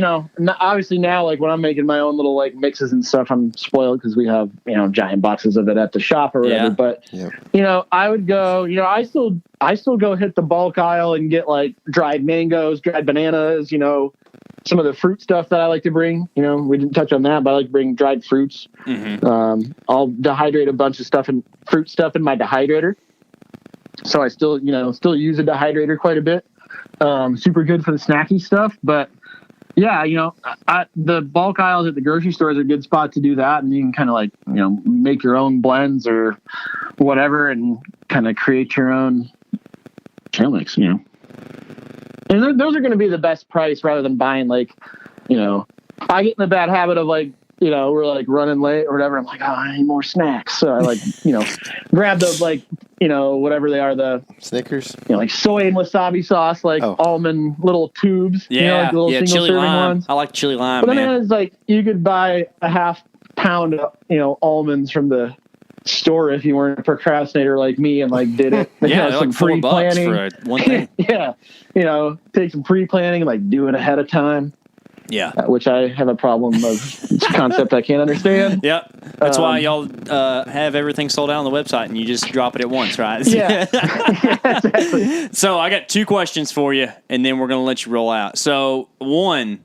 obviously now, like when I'm making my own little like mixes and stuff, I'm spoiled because we have, giant boxes of it at the shop or whatever. Yeah. But, I would go, I still go hit the bulk aisle and get like dried mangoes, dried bananas, some of the fruit stuff that I like to bring. We didn't touch on that, but I like to bring dried fruits. Mm-hmm. I'll dehydrate a bunch of stuff and fruit stuff in my dehydrator. So I still use a dehydrator quite a bit. Super good for the snacky stuff. But yeah, the bulk aisles at the grocery store is a good spot to do that. And you can kind of like, make your own blends or whatever and kind of create your own trail mix, And those are going to be the best price rather than buying like, I get in the bad habit of like, we're like running late or whatever. I'm like, oh, I need more snacks. So I like, grab those like, whatever they are, the Snickers, like soy and wasabi sauce, like almond little tubes. Yeah. Like the little single chili serving lime. ones. I like chili lime, But man. then it's like, you could buy a half pound of, almonds from the store if you weren't a procrastinator like me and like did it. Yeah, they're like $4 for one thing. Yeah. Take some pre-planning and like do it ahead of time. Yeah. Which I have a problem of. It's a concept I can't understand. Yep. That's why y'all have everything sold out on the website and you just drop it at once, right? Yeah. Yeah, exactly. So I got 2 questions for you and then we're going to let you roll out. So 1,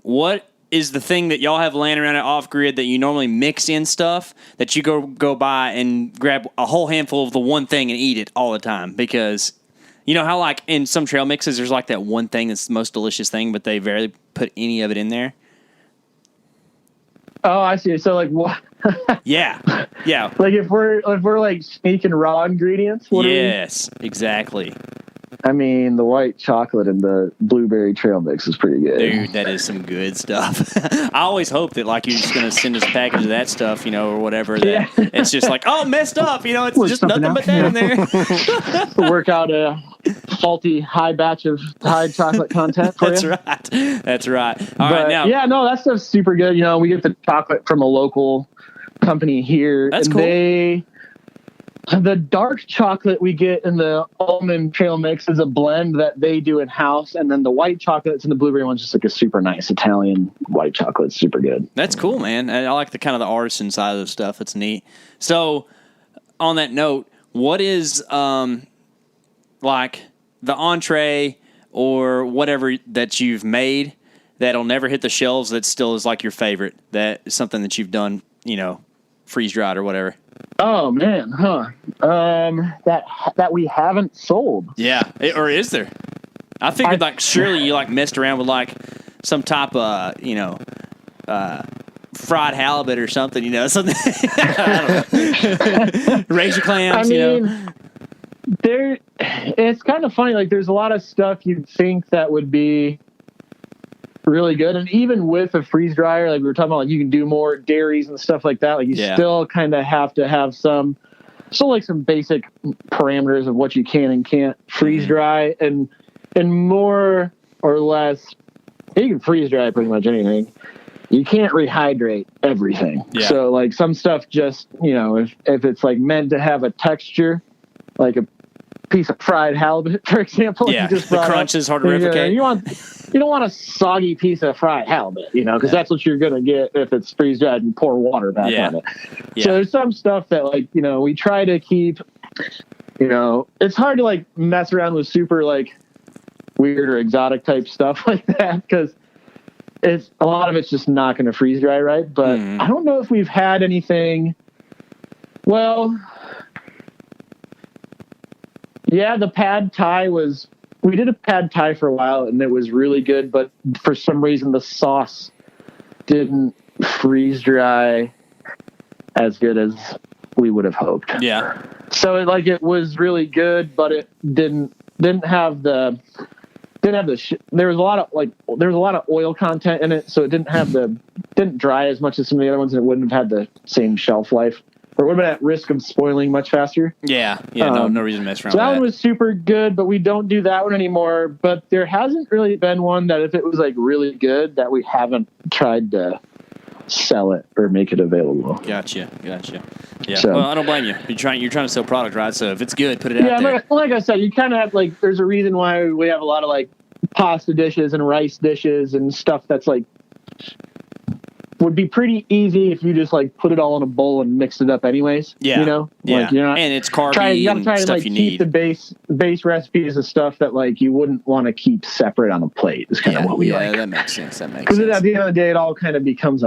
what is the thing that y'all have laying around at Off Grid that you normally mix in stuff that you go buy and grab a whole handful of the one thing and eat it all the time? Because you know how like in some trail mixes there's like that one thing that's the most delicious thing, but they rarely put any of it in there. Oh, I see. So like what? Yeah. Like if we're like sneaking raw ingredients. Yes, exactly. I mean, the white chocolate and the blueberry trail mix is pretty good. Dude, that is some good stuff. I always hope that like you're just going to send us a package of that stuff, or whatever. That it's just like, oh, messed up. It's just nothing but that in there. Work out a faulty high batch of high chocolate content for That's you. right. That's right. All right, now. Yeah, no, that stuff's super good. We get the chocolate from a local company here. That's and cool. The dark chocolate we get in the almond trail mix is a blend that they do in-house, and then the white chocolate that's in the blueberry one's just like a super nice Italian white chocolate. It's super good. That's cool, man. I like the kind of the artisan side of the stuff. It's neat. So, on that note, what is like the entree or whatever that you've made that'll never hit the shelves that still is like your favorite? That is something that you've done, freeze-dried or whatever. Oh man, that we haven't sold. Yeah, or is there? I figured like surely you like messed around with like some type of fried halibut or something, something. I don't know. Razor clams, It's kind of funny. Like there's a lot of stuff you'd think that would be really good, and even with a freeze dryer, like we were talking about, like you can do more dairies and stuff like that. Like you still kind of have to have some basic parameters of what you can and can't freeze dry, and more or less, you can freeze dry pretty much anything. You can't rehydrate everything. Yeah. So like some stuff just if it's like meant to have a texture, like a piece of fried halibut, for example. Yeah, the crunch is hard to replicate. You don't want a soggy piece of fried halibut, because that's what you're going to get if it's freeze dried and pour water back on it. Yeah. So there's some stuff that like, we try to keep, it's hard to like mess around with super like weird or exotic type stuff like that because a lot of it's just not going to freeze dry right. But I don't know if we've had anything. Well, yeah, the pad thai we did a pad thai for a while and it was really good, but for some reason the sauce didn't freeze dry as good as we would have hoped. Yeah. So it was really good, but it didn't have the didn't have there was a lot of oil content in it, so it didn't dry as much as some of the other ones, and it wouldn't have had the same shelf life, or would have been at risk of spoiling much faster. Yeah, no reason to mess around so with that one was super good, but we don't do that one anymore. But there hasn't really been one that if it was like really good that we haven't tried to sell it or make it available. Gotcha. Yeah. So, well, I don't blame you. You're trying to sell product, right? So if it's good, put it out there. Yeah, like I said, you kind of have like, there's a reason why we have a lot of like pasta dishes and rice dishes and stuff that's like would be pretty easy if you just like put it all in a bowl and mix it up anyways. Yeah. You know? Yeah. Like, you're not and it's carby you gotta try and to stuff like you keep need. the base recipes of stuff that like you wouldn't want to keep separate on a plate is kind of what we like. Yeah, that makes sense. Because at the end of the day, it all kind of becomes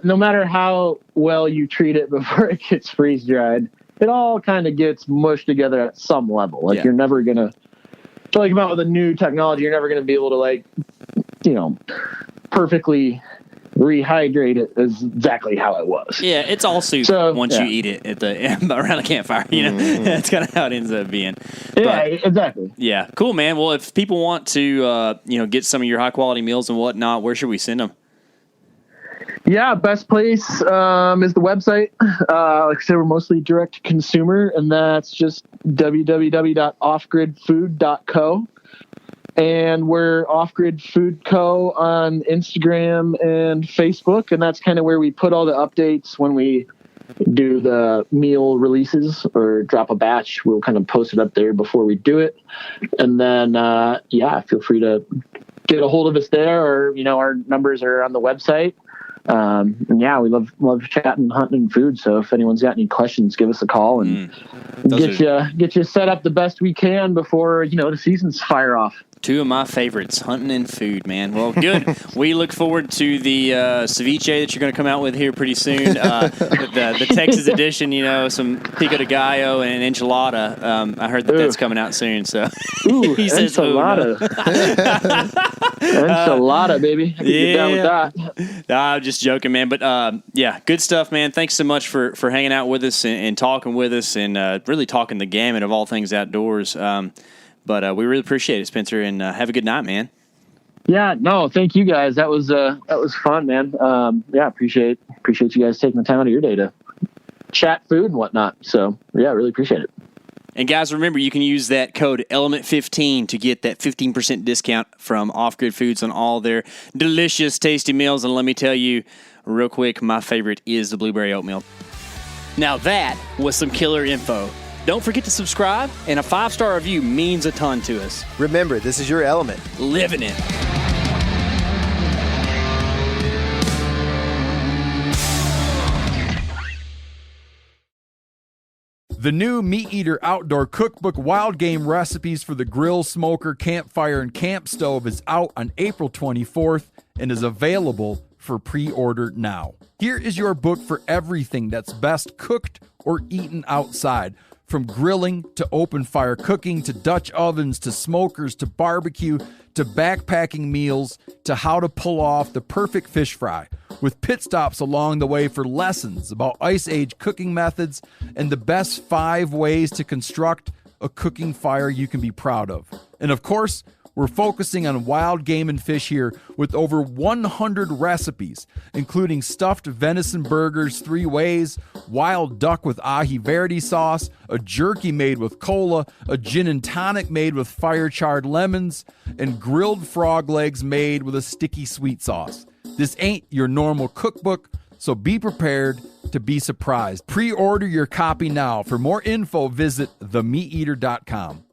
no matter how well you treat it before it gets freeze dried, it all kind of gets mushed together at some level. Like you're never going to, come out with a new technology, you're never going to be able to like, perfectly rehydrate it is exactly how it was. Yeah, it's all soup once you eat it around a campfire. That's kind of how it ends up being. Yeah, exactly. Yeah, cool, man. Well, if people want to, get some of your high quality meals and whatnot, where should we send them? Yeah, best place is the website. Like I said, we're mostly direct to consumer, and that's just www.offgridfood.co. And we're Off Grid Food Co. on Instagram and Facebook, and that's kind of where we put all the updates when we do the meal releases or drop a batch. We'll kind of post it up there before we do it. And then, feel free to get a hold of us there, or, our numbers are on the website. We love chatting, hunting, and food. So if anyone's got any questions, give us a call and get you set up the best we can before, the seasons fire off. Two of my favorites, hunting and food, man. Well, good. We look forward to the ceviche that you're going to come out with here pretty soon. The Texas edition, some pico de gallo and an enchilada. I heard that's coming out soon. So he says enchilada. Enchilada, baby. Get down with that. I'm just joking, man. But good stuff, man. Thanks so much for hanging out with us and talking with us and really talking the gamut of all things outdoors. But we really appreciate it, Spencer, and have a good night, man. Yeah, no, thank you guys. That was fun, man. Appreciate you guys taking the time out of your day to chat food and whatnot. So really appreciate it. And guys, remember, you can use that code ELEMENT15 to get that 15% discount from Off Grid Foods on all their delicious, tasty meals. And let me tell you real quick, my favorite is the blueberry oatmeal. Now that was some killer info. Don't forget to subscribe, and a 5-star review means a ton to us. Remember, this is your element. Living it. The new Meat Eater Outdoor Cookbook Wild Game Recipes for the Grill, Smoker, Campfire, and Camp Stove is out on April 24th and is available for pre-order now. Here is your book for everything that's best cooked or eaten outside. From grilling to open fire cooking to Dutch ovens to smokers to barbecue to backpacking meals to how to pull off the perfect fish fry, with pit stops along the way for lessons about Ice Age cooking methods and the best 5 ways to construct a cooking fire you can be proud of. And of course, we're focusing on wild game and fish here with over 100 recipes, including stuffed venison burgers 3 ways, wild duck with ahi verde sauce, a jerky made with cola, a gin and tonic made with fire-charred lemons, and grilled frog legs made with a sticky sweet sauce. This ain't your normal cookbook, so be prepared to be surprised. Pre-order your copy now. For more info, visit themeateater.com.